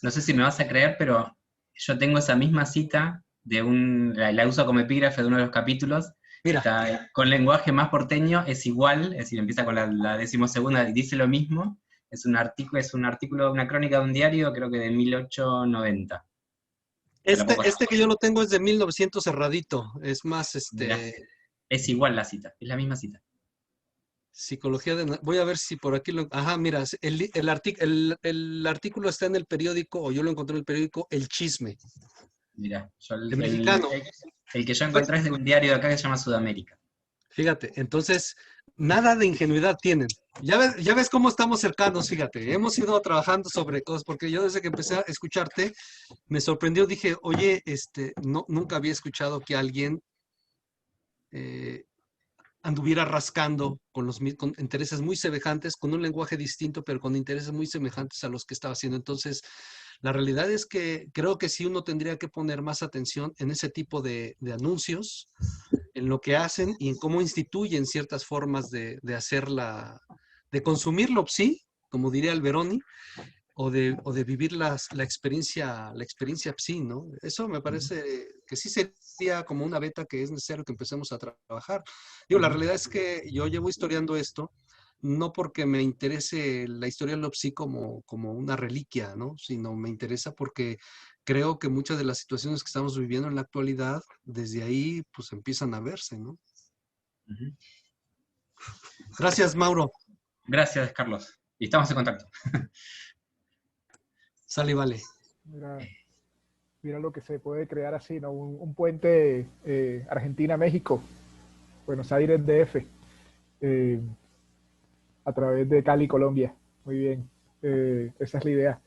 No sé si me vas a creer, pero yo tengo esa misma cita la uso como epígrafe de uno de los capítulos. Mira. Está, con lenguaje más porteño, es igual, es decir, empieza con la 12ª y dice lo mismo. Es un artículo, una crónica de un diario, creo que de 1890. Este que yo lo tengo es de 1900 cerradito, es más, Mirá, es igual la cita, es la misma cita. Psicología de... Voy a ver si por aquí lo... Ajá, mira, el artículo está en el periódico, o yo lo encontré en el periódico El Chisme. Mira, El mexicano. El que yo encontré es de un diario de acá que se llama Sudamérica. Fíjate, entonces, nada de ingenuidad tienen. Ya ves cómo estamos cercanos, fíjate. Hemos ido trabajando sobre cosas, porque yo desde que empecé a escucharte, me sorprendió, dije, oye, no, nunca había escuchado que alguien anduviera rascando con intereses muy semejantes, con un lenguaje distinto, pero con intereses muy semejantes a los que estaba haciendo. Entonces, la realidad es que creo que sí uno tendría que poner más atención en ese tipo de anuncios, en lo que hacen y en cómo instituyen ciertas formas de de consumirlo, sí, como diría Alberoni, o de vivir la experiencia psi, ¿no? Eso me parece que sí sería como una beta que es necesario que empecemos a trabajar. Digo, la realidad es que yo llevo historiando esto, no porque me interese la historia de lo psi como una reliquia, ¿no? Sino me interesa porque creo que muchas de las situaciones que estamos viviendo en la actualidad, desde ahí, pues empiezan a verse, ¿no? Gracias, Mauro. Gracias, Carlos. Y estamos en contacto. Sale y vale. Mira lo que se puede crear así, ¿no? Un puente Argentina-México, Buenos Aires DF, a través de Cali, Colombia. Muy bien, esa es la idea.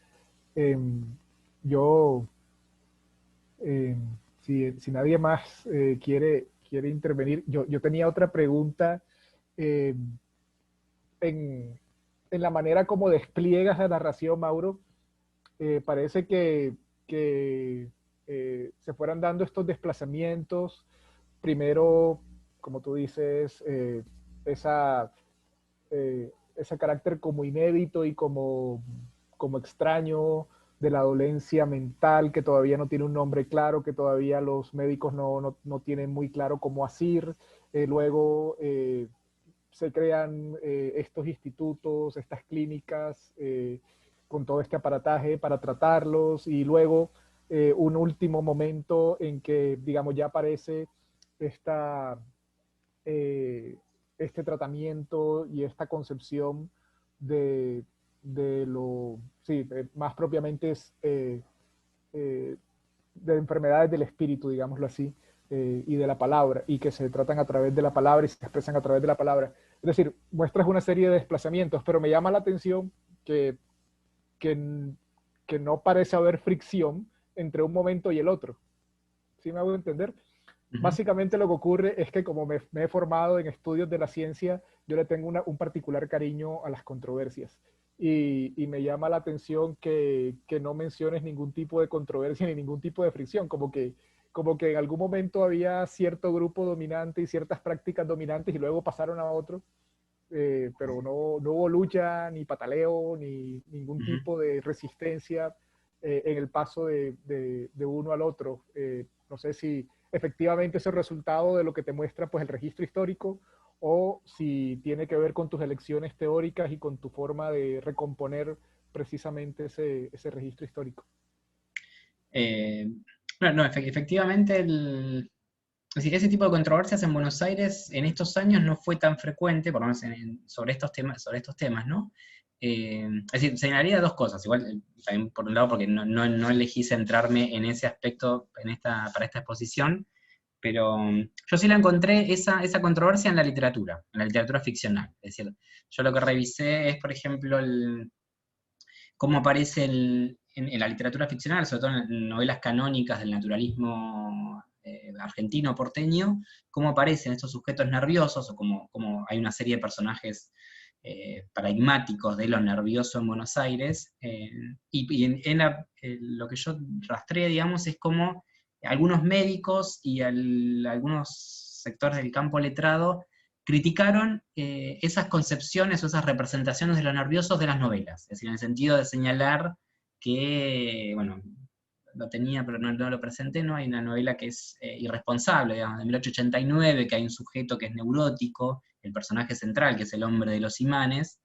Si nadie más quiere intervenir, yo tenía otra pregunta en la manera como despliegas la narración, Mauro. Parece que se fueran dando estos desplazamientos. Primero, como tú dices, ese carácter como inédito y como extraño de la dolencia mental que todavía no tiene un nombre claro, que todavía los médicos no tienen muy claro cómo hacer. Luego se crean estos institutos, estas clínicas, con todo este aparataje para tratarlos, y luego un último momento en que, digamos, ya aparece este tratamiento y esta concepción de lo, sí, más propiamente es de enfermedades del espíritu, digámoslo así, y de la palabra, y que se tratan a través de la palabra y se expresan a través de la palabra. Es decir, muestras una serie de desplazamientos, pero me llama la atención que no parece haber fricción entre un momento y el otro. ¿Sí me hago entender? Básicamente lo que ocurre es que como me he formado en estudios de la ciencia, yo le tengo un particular cariño a las controversias. Y me llama la atención que no menciones ningún tipo de controversia ni ningún tipo de fricción, como que en algún momento había cierto grupo dominante y ciertas prácticas dominantes y luego pasaron a otro, pero no hubo lucha, ni pataleo, ni ningún tipo de resistencia en el paso de uno al otro. No sé si efectivamente es el resultado de lo que te muestra pues el registro histórico, o si tiene que ver con tus elecciones teóricas y con tu forma de recomponer precisamente ese registro histórico. Efectivamente, ese tipo de controversias en Buenos Aires en estos años no fue tan frecuente, por lo menos sobre estos temas, ¿no? Es decir, señalaría dos cosas, igual también por un lado porque no elegí centrarme en ese aspecto para esta exposición, pero yo sí la encontré esa controversia en la literatura ficcional. Es decir, yo lo que revisé es, por ejemplo, cómo aparece en la literatura ficcional, sobre todo en novelas canónicas del naturalismo argentino porteño, cómo aparecen estos sujetos nerviosos, o como hay una serie de personajes paradigmáticos de lo nervioso en Buenos Aires, lo que yo rastré, digamos, es como algunos médicos y algunos sectores del campo letrado criticaron esas concepciones o esas representaciones de los nerviosos de las novelas, es decir, en el sentido de señalar que, bueno, lo tenía pero no lo presenté, ¿no? Hay una novela que es irresponsable, digamos, de 1889, que hay un sujeto que es neurótico, el personaje central, que es el hombre de los imanes,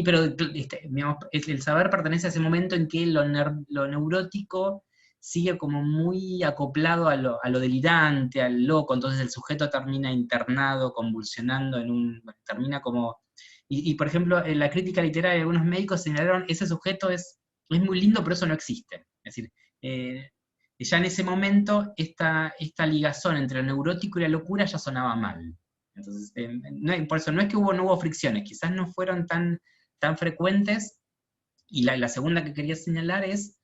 pero digamos, el saber pertenece a ese momento en que lo neurótico sigue como muy acoplado a lo delirante, al loco, entonces el sujeto termina internado, convulsionando, termina como... Y, por ejemplo, en la crítica literaria, algunos médicos señalaron, ese sujeto es muy lindo, pero eso no existe. Es decir, ya en ese momento, esta ligazón entre lo neurótico y la locura ya sonaba mal. Entonces, por eso no es que no hubo fricciones, quizás no fueron tan frecuentes, y la segunda que quería señalar es,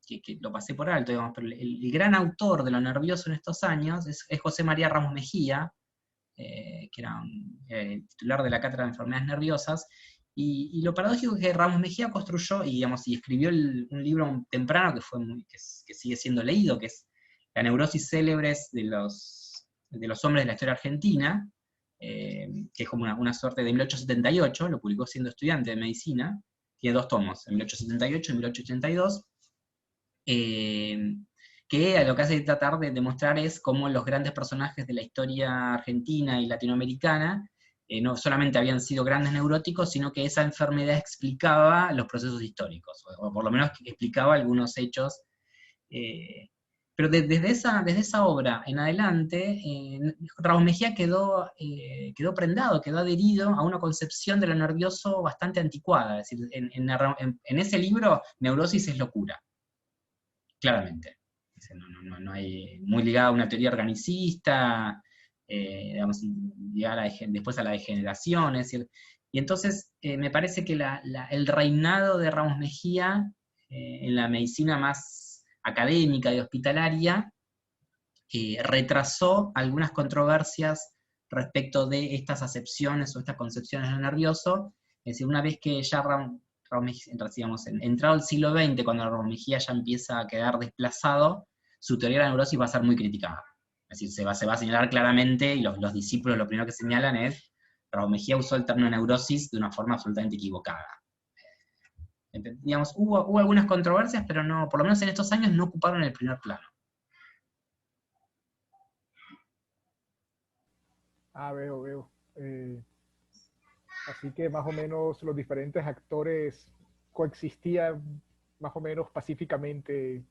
que lo pasé por alto, digamos, pero el gran autor de lo nervioso en estos años es José María Ramos Mejía, que era titular de la Cátedra de Enfermedades Nerviosas, y lo paradójico es que Ramos Mejía construyó, y escribió un libro temprano que sigue siendo leído, que es La neurosis célebres de los hombres de la historia argentina, que es como una suerte de 1878, lo publicó siendo estudiante de medicina, tiene 2 tomos, en 1878 y 1882, que lo que hace tratar de demostrar es cómo los grandes personajes de la historia argentina y latinoamericana no solamente habían sido grandes neuróticos, sino que esa enfermedad explicaba los procesos históricos, o por lo menos explicaba algunos hechos. Pero desde esa obra en adelante, Ramos Mejía quedó prendado, quedó adherido a una concepción de lo nervioso bastante anticuada. Es decir, en ese libro, neurosis es locura, claramente. No hay, muy ligada a una teoría organicista, digamos, después a la degeneración, es decir, y entonces me parece que el reinado de Ramos Mejía en la medicina más académica y hospitalaria retrasó algunas controversias respecto de estas acepciones o estas concepciones del nervioso. Es decir, una vez que ya entrado el siglo XX, cuando Ramos Mejía ya empieza a quedar desplazado, su teoría de la neurosis va a ser muy criticada. Es decir, se va a señalar claramente, y los discípulos lo primero que señalan es, Ramos Mejía usó el término neurosis de una forma absolutamente equivocada. Digamos, hubo algunas controversias, pero no, por lo menos en estos años no ocuparon el primer plano. Veo. Así que más o menos los diferentes actores coexistían más o menos pacíficamente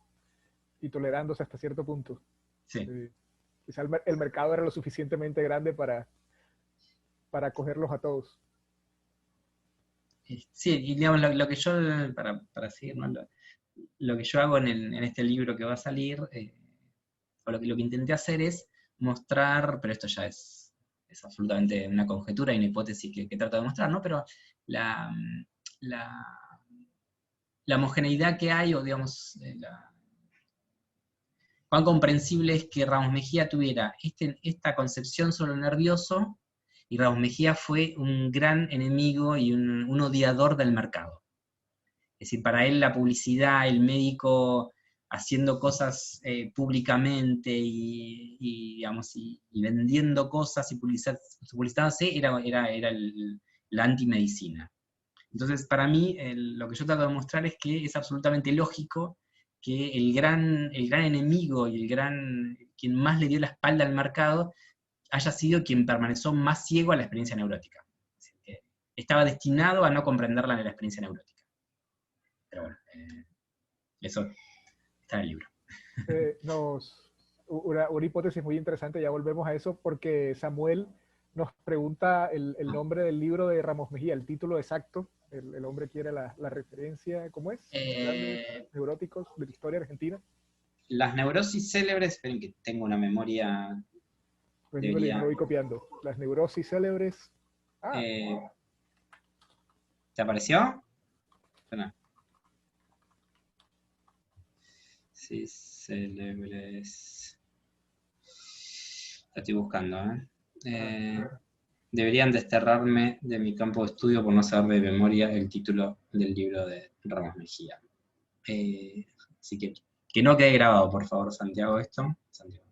y tolerándose hasta cierto punto. Sí. Quizá el mercado era lo suficientemente grande para acogerlos a todos. Sí, y digamos, lo que yo, para seguir, ¿no? Lo que yo hago en este libro que va a salir, o lo que intenté hacer es mostrar, pero esto ya es absolutamente una conjetura y una hipótesis que trato de mostrar, ¿no? Pero la homogeneidad que hay, o digamos, cuán comprensible es que Ramos Mejía tuviera esta concepción sobre lo nervioso, y Ramos Mejía fue un gran enemigo y un odiador del mercado. Es decir, para él la publicidad, el médico haciendo cosas públicamente y vendiendo cosas y publicitándose era la antimedicina. Entonces, para mí, lo que yo trato de mostrar es que es absolutamente lógico que el gran enemigo y quien más le dio la espalda al mercado haya sido quien permaneció más ciego a la experiencia neurótica. Es decir, que estaba destinado a no comprenderla en la experiencia neurótica. Pero bueno, eso está en el libro. Una hipótesis muy interesante, ya volvemos a eso, porque Samuel nos pregunta el nombre del libro de Ramos Mejía, el título exacto. El hombre quiere la referencia, ¿cómo es? Grandes neuróticos de la historia argentina. Las neurosis célebres, esperen que tengo una memoria. Me voy copiando. Las neurosis célebres. ¿Te apareció? No. Sí, célebres. La estoy buscando, Deberían desterrarme de mi campo de estudio por no saber de memoria el título del libro de Ramos Mejía. Así que no quede grabado, por favor, Santiago, esto. Santiago.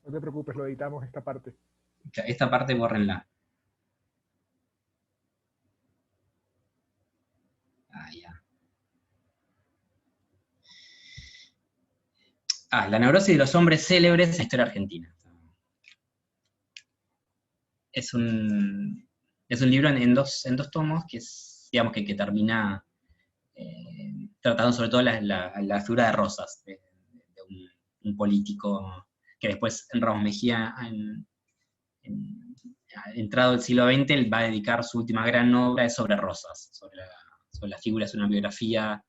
No te preocupes, lo editamos esta parte. Esta parte bórrenla. Ya. La neurosis de los hombres célebres, la historia argentina. Es un libro en dos tomos que es, digamos, que termina tratando sobre todo la figura de Rosas, de un político que después en Ramos Mejía, entrado el siglo XX, él va a dedicar su última gran obra es sobre Rosas, sobre la figura, es una biografía,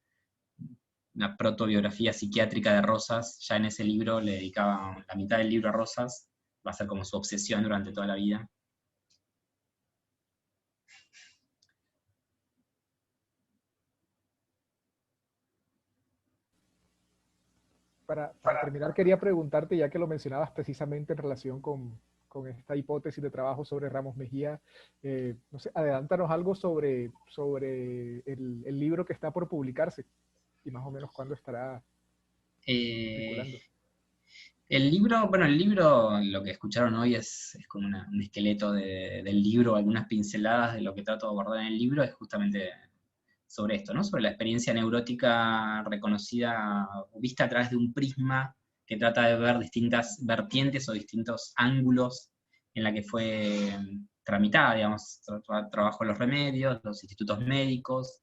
una protobiografía psiquiátrica de Rosas. Ya en ese libro le dedicaba la mitad del libro a Rosas, va a ser como su obsesión durante toda la vida. Para terminar, quería preguntarte, ya que lo mencionabas precisamente en relación con esta hipótesis de trabajo sobre Ramos Mejía, no sé, adelántanos algo sobre el libro que está por publicarse y más o menos cuándo estará circulando. El libro, lo que escucharon hoy es como un esqueleto del libro, algunas pinceladas de lo que trato de abordar en el libro, es justamente sobre esto, ¿no? Sobre la experiencia neurótica reconocida o vista a través de un prisma que trata de ver distintas vertientes o distintos ángulos en la que fue tramitada, digamos, trabajó los remedios, los institutos médicos,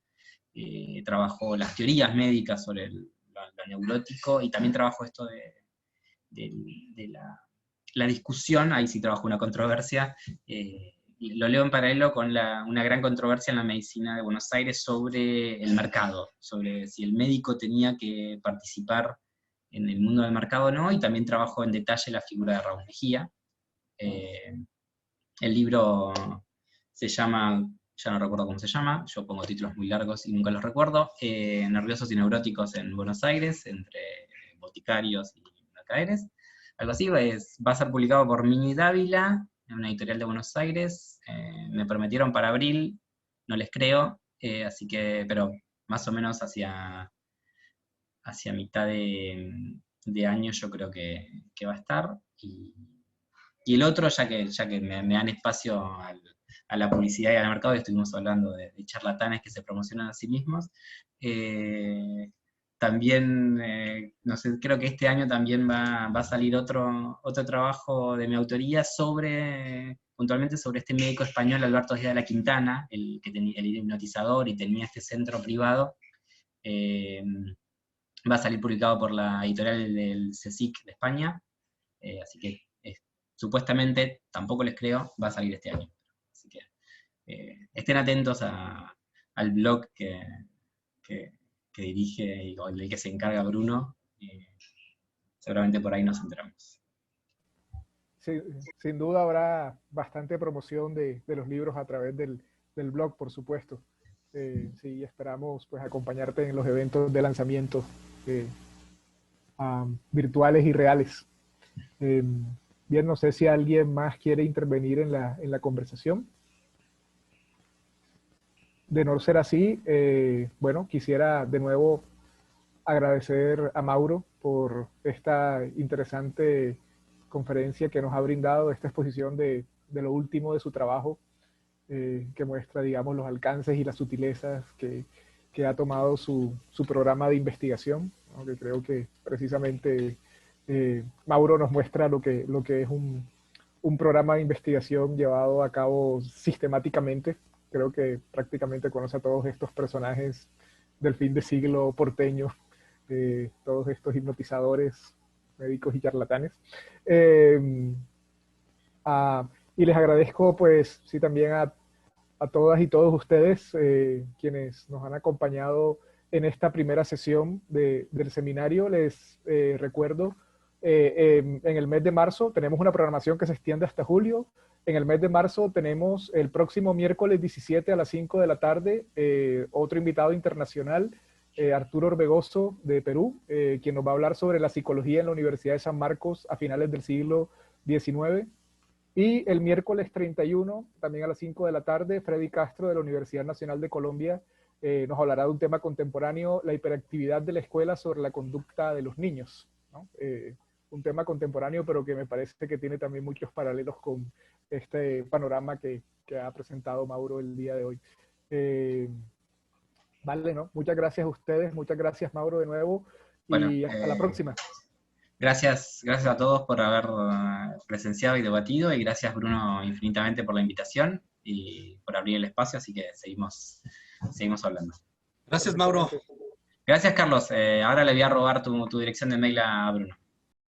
trabajó las teorías médicas sobre lo neurótico, y también trabajó esto de la discusión, ahí sí trabajó una controversia, lo leo en paralelo con una gran controversia en la medicina de Buenos Aires sobre el mercado, sobre si el médico tenía que participar en el mundo del mercado o no, y también trabajó en detalle la figura de Raúl Mejía. El libro se llama, ya no recuerdo cómo se llama, yo pongo títulos muy largos y nunca los recuerdo, Nerviosos y Neuróticos en Buenos Aires, entre boticarios y mercaderes, algo así. Va a ser publicado por Mini Dávila, en una editorial de Buenos Aires. Me prometieron para abril, no les creo, así que, pero más o menos hacia mitad de año yo creo que va a estar. Y el otro, ya que me dan espacio a la publicidad y al mercado, y estuvimos hablando de charlatanes que se promocionan a sí mismos, también, no sé, creo que este año también va a salir otro trabajo de mi autoría puntualmente sobre este médico español, Alberto Díaz de la Quintana, el que tenía el hipnotizador y tenía este centro privado. Va a salir publicado por la editorial del CSIC de España, así que supuestamente, tampoco les creo, va a salir este año. Así que estén atentos al blog que dirige o del que se encarga Bruno, seguramente por ahí nos enteramos. Sí, sin duda habrá bastante promoción de los libros a través del blog, por supuesto. Sí, esperamos pues acompañarte en los eventos de lanzamiento virtuales y reales. Bien, no sé si alguien más quiere intervenir en la conversación. De no ser así, bueno, quisiera de nuevo agradecer a Mauro por esta interesante conferencia que nos ha brindado, esta exposición de lo último de su trabajo, que muestra, digamos, los alcances y las sutilezas que ha tomado su programa de investigación, ¿no? Que creo que precisamente Mauro nos muestra lo que es un programa de investigación llevado a cabo sistemáticamente. Creo que prácticamente conoce a todos estos personajes del fin de siglo porteño, todos estos hipnotizadores, médicos y charlatanes. Y les agradezco, pues, sí, también a todas y todos ustedes quienes nos han acompañado en esta primera sesión del seminario. Les recuerdo, en el mes de marzo tenemos una programación que se extiende hasta julio. En el mes de marzo tenemos el próximo miércoles 17 a las 5 de la tarde otro invitado internacional, Arturo Orbegoso de Perú, quien nos va a hablar sobre la psicología en la Universidad de San Marcos a finales del siglo XIX. Y el miércoles 31, también a las 5 de la tarde, Freddy Castro de la Universidad Nacional de Colombia nos hablará de un tema contemporáneo, la hiperactividad de la escuela sobre la conducta de los niños, ¿no? Un tema contemporáneo, pero que me parece que tiene también muchos paralelos con este panorama que ha presentado Mauro el día de hoy. Vale, ¿no? Muchas gracias a ustedes, muchas gracias Mauro de nuevo, y hasta la próxima. Gracias a todos por haber presenciado y debatido, y gracias Bruno infinitamente por la invitación y por abrir el espacio, así que seguimos hablando. Gracias, Mauro. Gracias, Carlos. Ahora le voy a robar tu dirección de mail a Bruno.